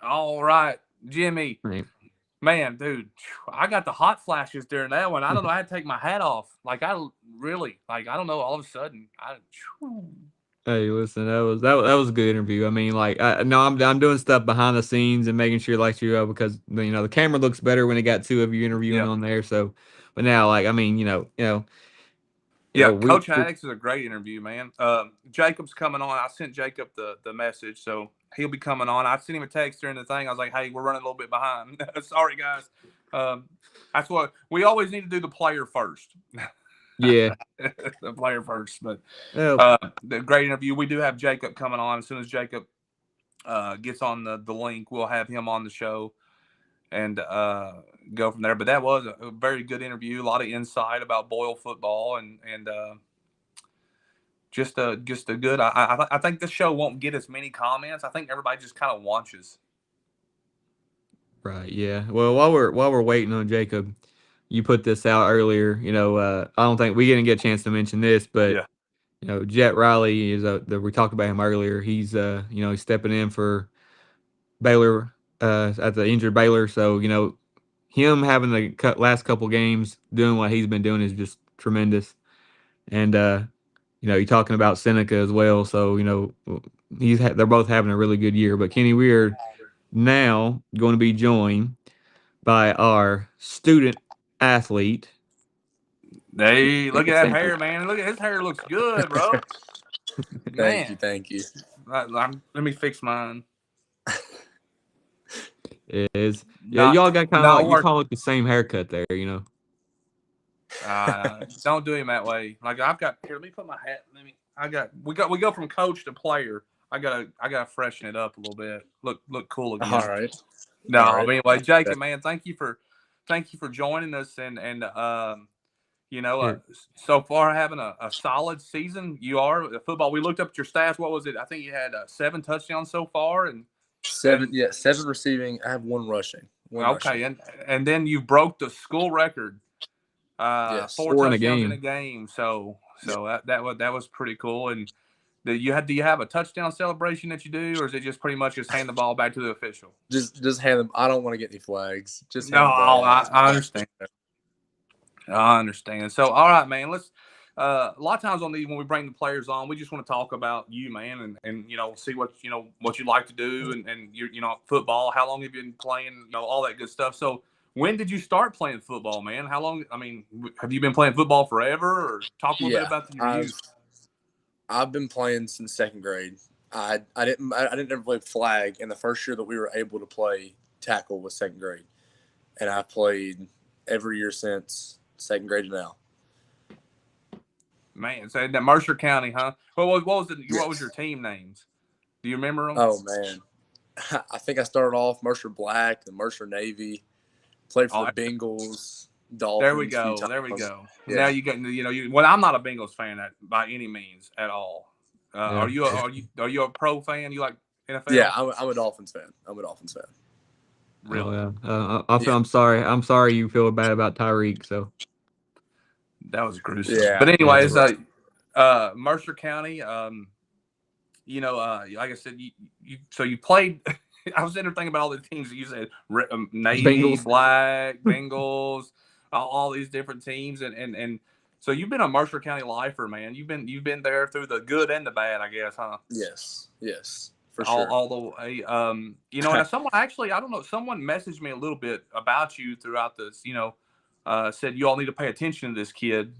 All right, Jimmy. Right. Man, dude, I got the hot flashes during that one. I don't know. I had to take my hat off. I don't know. All of a sudden, Hey, listen, that was a good interview. I mean, like, I'm doing stuff behind the scenes and making sure, like, because the camera looks better when it got two of you interviewing yeah, on there. So, but now, like, I mean, yeah. we Coach Haddix is a great interview, man. Jacob's coming on. I sent Jacob the message, so he'll be coming on. I sent him a text during the thing. I was like, "Hey, we're running a little bit behind. Sorry, guys." That's what we always need to do. The player first. yeah. The player first, but Oh, the great interview. We do have Jacob coming on. As soon as Jacob gets on the link, we'll have him on the show and go from there. But that was a very good interview. A lot of insight about Boyle football and just a good. I think this show won't get as many comments. I think everybody just kind of watches. right. Yeah. Well, while we're waiting on Jacob, you put this out earlier. I don't think we didn't get a chance to mention this, but Yeah. Jet Riley is we talked about him earlier. He's he's stepping in for Baylor at the injured Baylor. So him having the last couple games doing what he's been doing is just tremendous. And you're talking about Seneca as well. So they're both having a really good year. But Kenny, we are now going to be joined by our student athlete. Hey, look at that hair, man. Look at his hair. Looks good, bro. Man. Thank you. Let me fix mine. Y'all got kind of like you work. kind of look the same haircut there, Don't do him that way. Like I've got here. Let me put my hat. We go from coach to player. I gotta freshen it up a little bit. Look cool again. All right. No, All right. anyway, Jacob, man, thank you for joining us and so far having a solid season. You are football. We looked up your stats. What was it? I think you had 7 touchdowns so far and 7 receiving. I have 1 rushing. One Okay, rushing. and then you broke the school record. Yes. 4 4 in a touchdowns in a game. game. So that was pretty cool. And do you have a touchdown celebration that you do, or is it just pretty much just hand the ball back to the official? Just hand them. I don't want to get any flags. Just No, hand the ball off. I understand. I understand. So, all right, man. Let's. A lot of times on these, when we bring the players on, we just want to talk about you, man, and see what what you like to do, and football. How long have you been playing? All that good stuff. So, when did you start playing football, man? How long? I mean, have you been playing football forever? Or talk a little bit about your youth. I've been playing since second grade. I didn't ever play flag, and the first year that we were able to play tackle was second grade, and I've played every year since second grade to now. Man, so that Mercer County, huh? What was it? Yes. What was your team names? Do you remember them? Oh man, I think I started off Mercer Black, the Mercer Navy, played for the Bengals, Dolphins. There we go. There we go. Yeah. Now you get well, I'm not a Bengals fan by any means at all. Are you a pro fan? You like NFL? Yeah, I'm a Dolphins fan. Really? Oh, yeah. I'm sorry. I'm sorry you feel bad about Tyreek. So that was gruesome. Yeah. But anyways, Mercer County. Like I said, you played. I was sitting there thinking about all the teams that you said: Navy, Bengals. Black, Bengals, all these different teams, and so you've been a Mercer County lifer, man. You've been there through the good and the bad, I guess, huh? Yes, for sure. All the way. And someone actually, I don't know, someone messaged me a little bit about you throughout this. Said you all need to pay attention to this kid.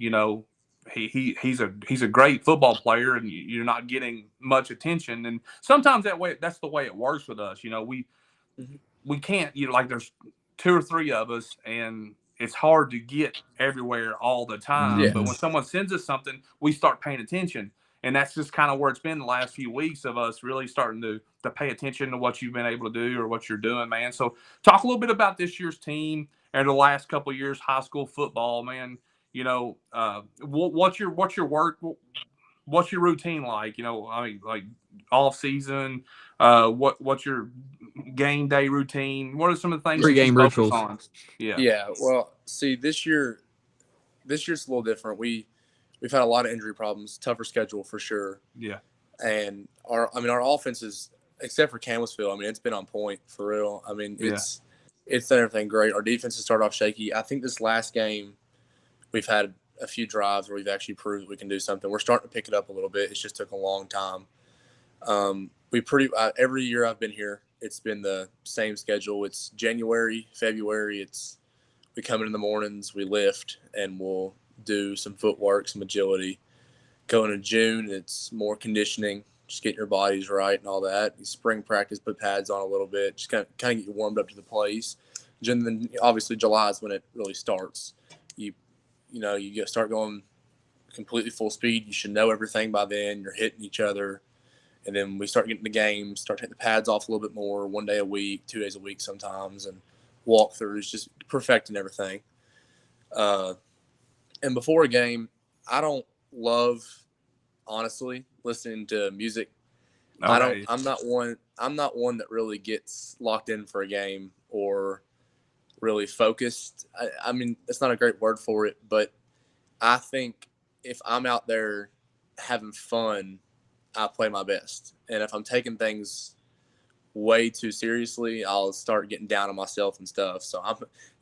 He's a great football player, and you're not getting much attention. And sometimes that's the way it works with us. We can't. There's 2 or 3 of us, and it's hard to get everywhere all the time. Yeah. But when someone sends us something, we start paying attention. And that's just kind of where it's been the last few weeks of us really starting to pay attention to what you've been able to do or what you're doing, man. So talk a little bit about this year's team and the last couple of years high school football, man. What's your work? What's your routine like? Like off season. What's your game day routine? What are some of the things Pre-game you focus rituals on? Yeah. Yeah. Well, see, this year's a little different. We've had a lot of injury problems, tougher schedule for sure. Yeah. And our offense is, except for Campbellsville, it's been on point for real. It's done everything great. Our defense has started off shaky. I think this last game, we've had a few drives where we've actually proved we can do something. We're starting to pick it up a little bit. It just took a long time. Every year I've been here, it's been the same schedule. It's January, February. We come in the mornings, we lift, and we'll do some footwork, some agility. Going to June, it's more conditioning, just getting your bodies right and all that. Spring practice, put pads on a little bit, just kind of get you warmed up to the place. And then obviously July is when it really starts. You start going completely full speed. You should know everything by then. You're hitting each other. And then we start getting the games, start taking the pads off a little bit more, 1 day a week, 2 days a week sometimes, and walkthroughs, just perfecting everything. And before a game, I don't love, honestly, listening to music. Okay. I'm not one that really gets locked in for a game or really focused. It's not a great word for it, but I think if I'm out there having fun, I play my best. And if I'm taking things way too seriously, I'll start getting down on myself and stuff. So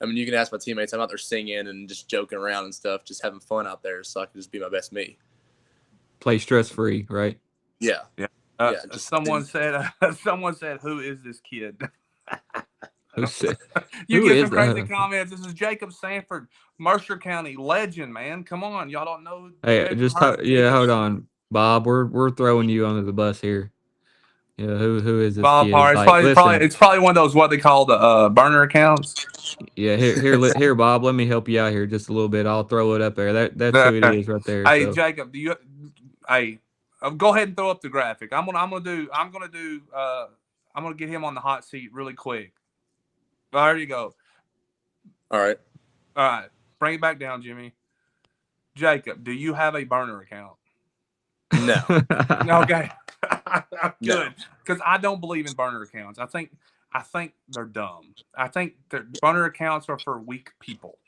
you can ask my teammates, I'm out there singing and just joking around and stuff, just having fun out there so I can just be my best me. Play stress-free, right? Yeah. Yeah. Someone said, who is this kid? Who said? You Who get is some crazy that? comments. This is Jacob Sanford, Mercer County legend, man. Come on, y'all don't know. Hey, hold on, Bob. We're throwing you under the bus here. Yeah, who is this Bob kid? Parr. It's probably one of those what they call the burner accounts. Yeah, here, Bob. Let me help you out here just a little bit. I'll throw it up there. That's who it is right there. Hey, so. Jacob, go ahead and throw up the graphic. I'm gonna get him on the hot seat really quick. There you go. All right. Bring it back down, Jimmy. Jacob, do you have a burner account? No. Okay. Good. Because I don't believe in burner accounts. I I think they're dumb. I think that burner accounts are for weak people.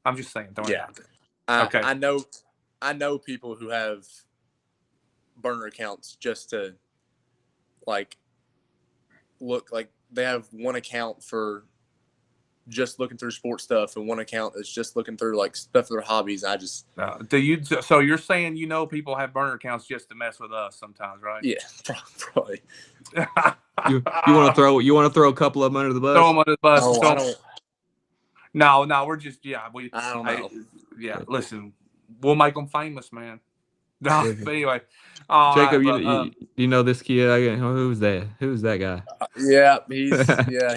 I'm just saying, throwing it Yeah. out there. Okay. I know people who have burner accounts just to like look like they have one account for just looking through sports stuff and one account that's just looking through like stuff for their hobbies. I just So you're saying people have burner accounts just to mess with us sometimes, right? yeah, probably. You want to throw a couple of them under the bus? Throw them under the bus. Oh, I don't. No, we're just I don't know. Listen, we'll make them famous, man. No, but anyway, Jacob, right, you know this kid? Who's that? Who's that guy? Yeah,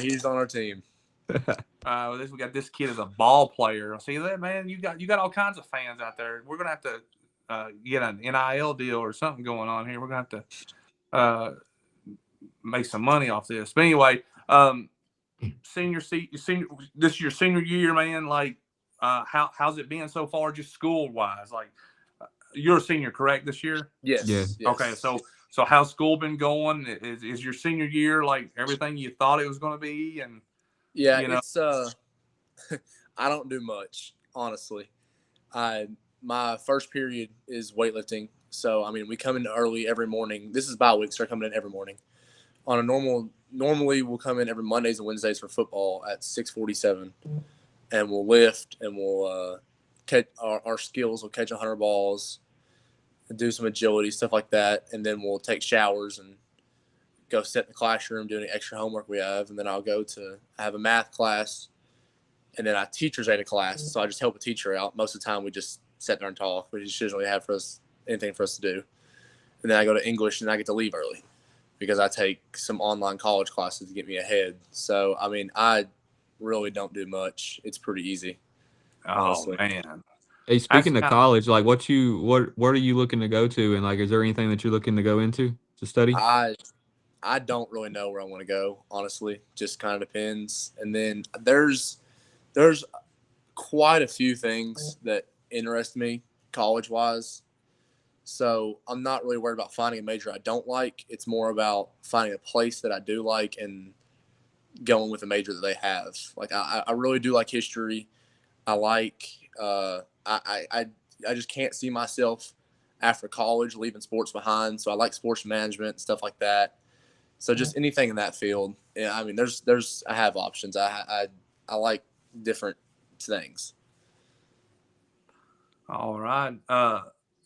he's on our team. we got this kid as a ball player. See that, man? You got all kinds of fans out there. We're gonna have to get an NIL deal or something going on here. We're gonna have to make some money off this. But anyway, this is your senior year, man. Like, how's it been so far, just school wise? Like, you're a senior, correct, this year? Yes. Yeah. Yes. Okay, so how's school been going? Is your senior year like everything you thought it was going to be? And yeah, it's I don't do much, honestly. My first period is weightlifting, so I mean we come in early every morning. This is bye week, so we're coming in every morning. On a normally we'll come in every Mondays and Wednesdays for football at 6:47, and we'll lift and we'll catch our skills. We'll catch 100 balls, and do some agility stuff like that, and then we'll take showers and go sit in the classroom, do any extra homework we have, and then I have a math class, and then I teacher's aide a class, so I just help a teacher out. Most of the time we just sit there and talk. We just usually have anything for us to do. And then I go to English, and I get to leave early because I take some online college classes to get me ahead. So, I mean, I really don't do much. It's pretty easy. Honestly. Man. Hey, speaking of college, like what are you looking to go to, and like is there anything that you're looking to go into to study? I don't really know where I want to go, honestly. Just kind of depends. And then there's quite a few things that interest me college-wise. So I'm not really worried about finding a major I don't like. It's more about finding a place that I do like and going with a major that they have. Like I really do like history. I like I just can't see myself after college leaving sports behind. So I like sports management, stuff like that. So just anything in that field. Yeah, I mean, I have options. I like different things. All right,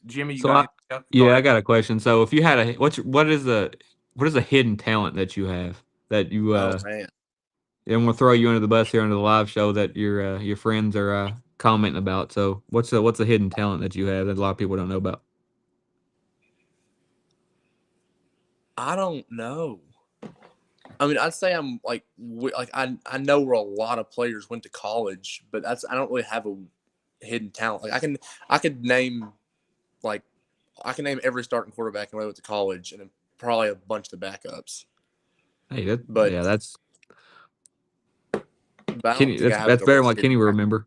Jimmy, I got a question. So if you had what is a hidden talent that you have that you Oh man. and we'll throw you under the bus here under the live show that your friends are commenting about. So what's a hidden talent that you have that a lot of people don't know about? I don't know. I mean, I'd say I'm like I know where a lot of players went to college, but I don't really have a hidden talent. Like I could name every starting quarterback and went to college, and then probably a bunch of the backups. Hey, that's Kenny. That's very like Kenny will remember.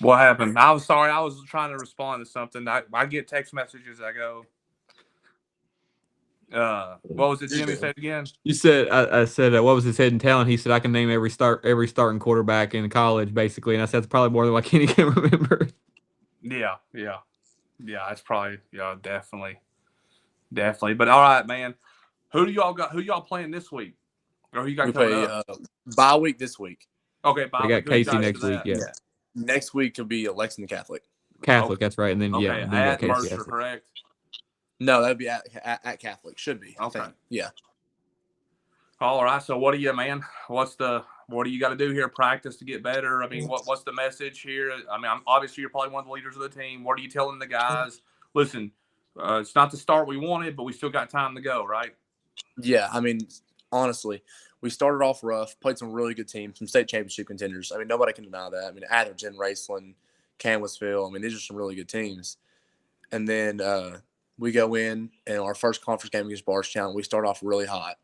What happened? I was sorry. I was trying to respond to something. I get text messages. I go, what was it Jimmy said again? You said I said what was his hidden talent? He said I can name every starting quarterback in college basically, and I said it's probably more than what Kenny can remember. Yeah. It's probably definitely. But all right, man. Who y'all playing this week? Or who you got we coming play up? bye week this week. Okay, bye. We got Casey next week. Yeah. Next week could be Lexington Catholic. Catholic, that's right. And then at Mercer, correct? No, that'd be at Catholic. Should be. Okay. Yeah. All right. So what do you, man? What do you got to do here? Practice to get better? I mean, what's the message here? I mean, obviously you're probably one of the leaders of the team. What are you telling the guys? Listen, it's not the start we wanted, but we still got time to go, right? Yeah. I mean, honestly, we started off rough, played some really good teams, some state championship contenders. I mean, nobody can deny that. I mean, Atherton, Raceland, Canwasville. I mean, these are some really good teams. And then we go in, and our first conference game against Bardstown, we start off really hot.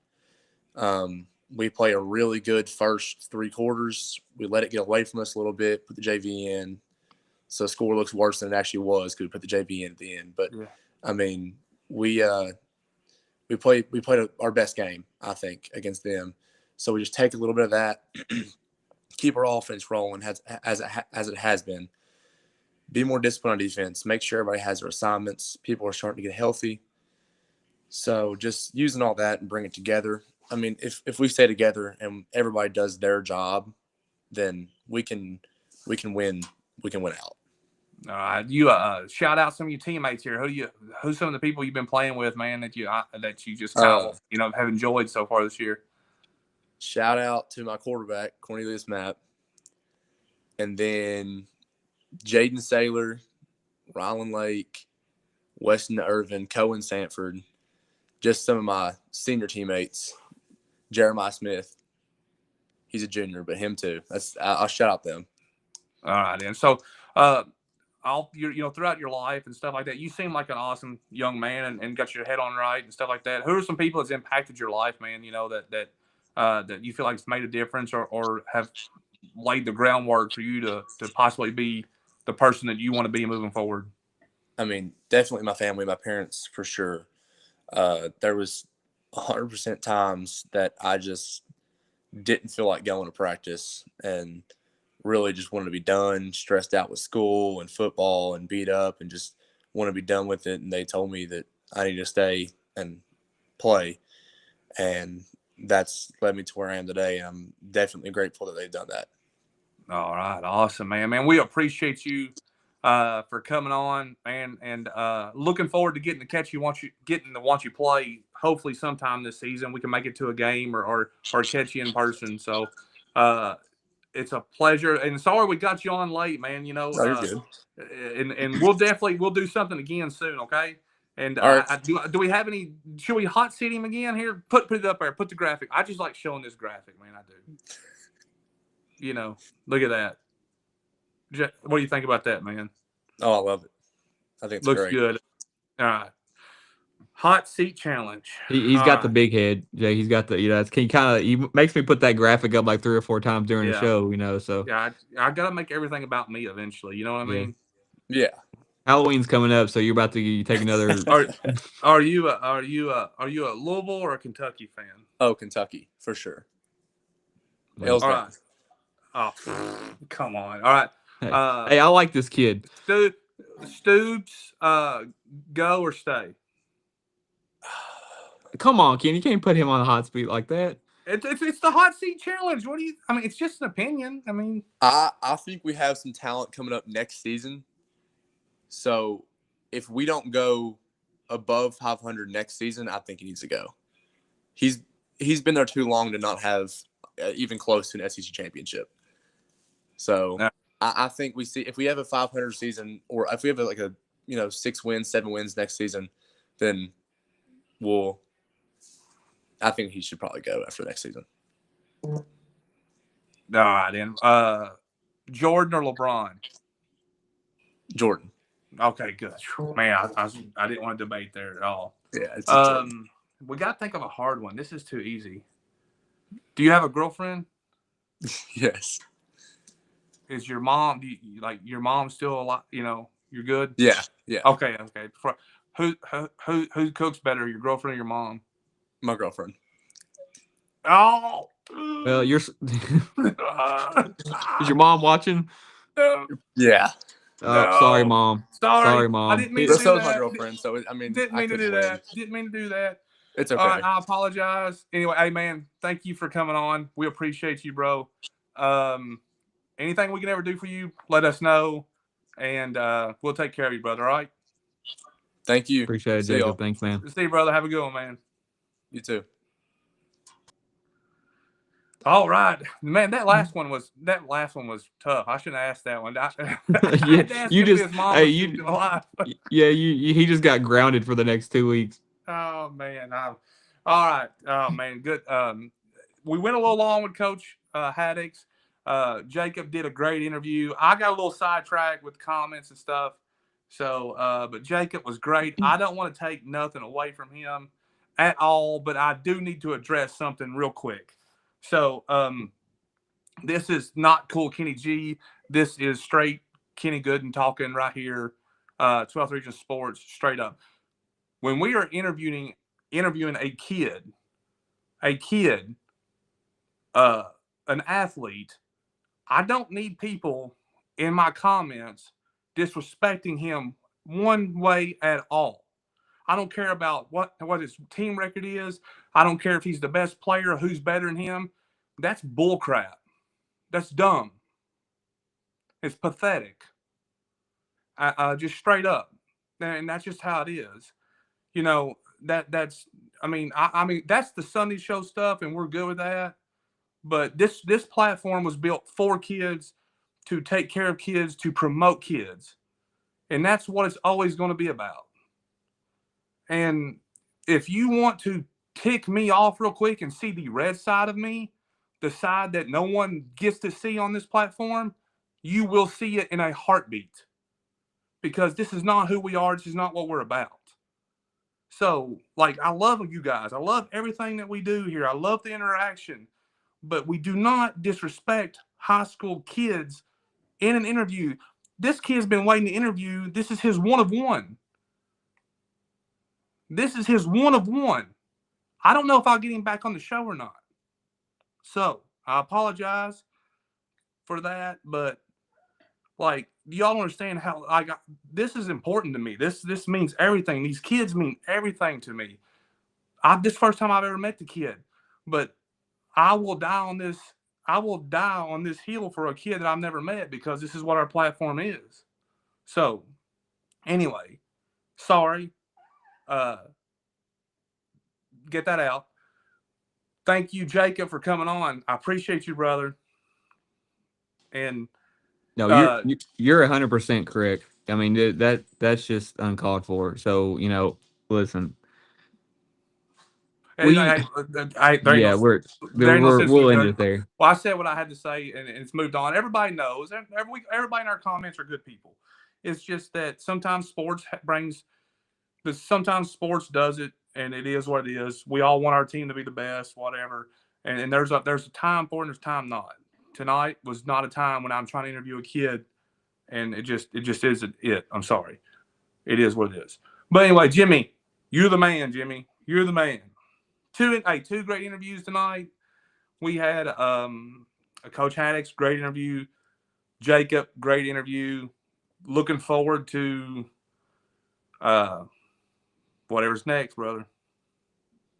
We play a really good first 3 quarters. We let it get away from us a little bit, put the JV in. So the score looks worse than it actually was because we put the JV in at the end. But, I mean, we played our best game, I think, against them. So we just take a little bit of that, keep our offense rolling as it has been. Be more disciplined on defense. Make sure everybody has their assignments. People are starting to get healthy. So just using all that and bring it together. I mean, if we stay together and everybody does their job, then we can win. We can win out. All right, you shout out some of your teammates here. Who's some of the people you've been playing with, man, that you just kind of have enjoyed so far this year? Shout out to my quarterback Cornelius Mapp, and then Jaden Saylor, Rylan Lake, Weston Irvin, Cohen Sanford. Just some of my senior teammates. Jeremiah Smith, he's a junior, but him too. I'll shout out them. All right, and so throughout your life and stuff like that, you seem like an awesome young man and got your head on right and stuff like that. Who are some people that's impacted your life, man? That you feel like it's made a difference or have laid the groundwork for you to possibly be the person that you want to be moving forward? I mean, definitely my family, my parents, for sure. There was 100% times that I just didn't feel like going to practice and really just wanted to be done, stressed out with school and football and beat up and just want to be done with it. And they told me that I need to stay and play. And that's led me to where I am today. And I'm definitely grateful that they've done that. All right. Awesome, man. Man, we appreciate you for coming on, man, and looking forward to getting to catch you once you play. Hopefully sometime this season we can make it to a game or catch you in person. So it's a pleasure. And sorry we got you on late, man. No, you're good. And we'll do something again soon, okay? And right. Do we have any? Should we hot seat him again here? Put it up there. Put the graphic. I just like showing this graphic, man. I do. Look at that. What do you think about that, man? Oh, I love it. I think it's looks great. Good. All right. Hot seat challenge. He's got the big head, Jay. He's got the, he makes me put that graphic up like 3 or 4 times during the show, so. Yeah, I got to make everything about me eventually. You know what I mean? Yeah. Halloween's coming up, so you're about to take another. Are you a Louisville or a Kentucky fan? Oh, Kentucky, for sure. All right. Oh, come on. All right. Hey, I like this kid. Stoops, go or stay? Come on, Ken. You can't put him on a hot seat like that. It's the hot seat challenge. It's just an opinion. I think we have some talent coming up next season. So if we don't go above 500 next season, I think he needs to go. He's been there too long to not have even close to an SEC championship. So I think we see if we have a 500 season, or if we have a 6 wins, 7 wins next season, then I think he should probably go after next season. All right, then. Jordan or LeBron? Jordan. Okay, good. Man, I didn't want to debate there at all. Yeah, it's we got to think of a hard one. This is too easy. Do you have a girlfriend? Yes. Is your mom? Your mom still alive? You're good. Yeah. Okay. Who cooks better, your girlfriend or your mom? My girlfriend. Oh. Well, is your mom watching? Yeah. Oh, sorry, Mom. Sorry, Mom. I didn't mean to do so that. is my girlfriend. So didn't mean to do that. Didn't mean to do that. It's okay. All right, I apologize. Anyway, hey man, thank you for coming on. We appreciate you, bro. Anything we can ever do for you, let us know, and we'll take care of you, brother. All right. Thank you. Appreciate it, Jacob. Thanks, man. See you, brother. Have a good one, man. You too. All right, man. That last one was tough. I shouldn't have asked that one. He just got grounded for the next 2 weeks. Oh man. All right. Oh man. Good. We went a little long with Coach Haddix. Jacob did a great interview. I got a little sidetracked with comments and stuff. So, but Jacob was great. I don't want to take nothing away from him at all, but I do need to address something real quick. So, this is not cool Kenny G. This is straight Kenny Gooden talking right here, 12th Region Sports, straight up. When we are interviewing a kid, an athlete, I don't need people in my comments disrespecting him one way at all. I don't care about what his team record is. I don't care if he's the best player or who's better than him. That's bullcrap. That's dumb. It's pathetic. Just straight up, and that's just how it is. You know that's. I mean that's the Sunday show stuff, and we're good with that. But this platform was built for kids, to take care of kids, to promote kids, and that's what it's always going to be about. And if you want to tick me off real quick and see the red side of me, the side that no one gets to see on this platform, you will see it in a heartbeat. Because this is not who we are. This is not what we're about. So, like, I love you guys. I love everything that we do here. I love the interaction. But we do not disrespect high school kids in an interview. This kid's been waiting to interview. This is his one of one. This is his one of one. I don't know if I'll get him back on the show or not. So, I apologize for that, but like, y'all understand how this is important to me. This means everything. These kids mean everything to me. This first time I've ever met the kid, but I will die on this. I will die on this hill for a kid that I've never met, because this is what our platform is. So, anyway, sorry. Get that out. Thank you, Jacob, for coming on. I appreciate you, brother. And no, you're 100% correct. I mean, that's just uncalled for. So, listen. We'll end it there. Well, I said what I had to say, and it's moved on. Everybody knows. Everybody in our comments are good people. It's just that sometimes sports does it, and it is what it is. We all want our team to be the best, whatever. And there's a time for it, and there's time not. Tonight was not a time when I'm trying to interview a kid, and it just isn't it. I'm sorry. It is what it is. But anyway, Jimmy, you're the man, Jimmy. You're the man. Two great interviews tonight. We had Coach Haddix, great interview. Jacob, great interview. Looking forward to whatever's next, brother.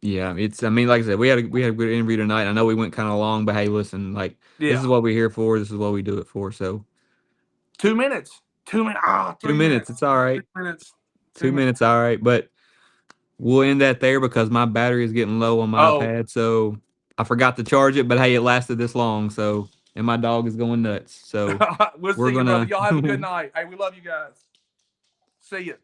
Yeah, like I said, we had a good interview tonight. I know we went kind of long, but hey, listen, this is what we're here for. This is what we do it for. So 2 minutes. 2 minutes. 3 minutes. It's all right. 3 minutes. 2 minutes. All right. But we'll end that there because my battery is getting low on my iPad. So I forgot to charge it, but hey, it lasted this long. So, and my dog is going nuts. So we'll see you, brother. Y'all have a good night. Hey, we love you guys. See you.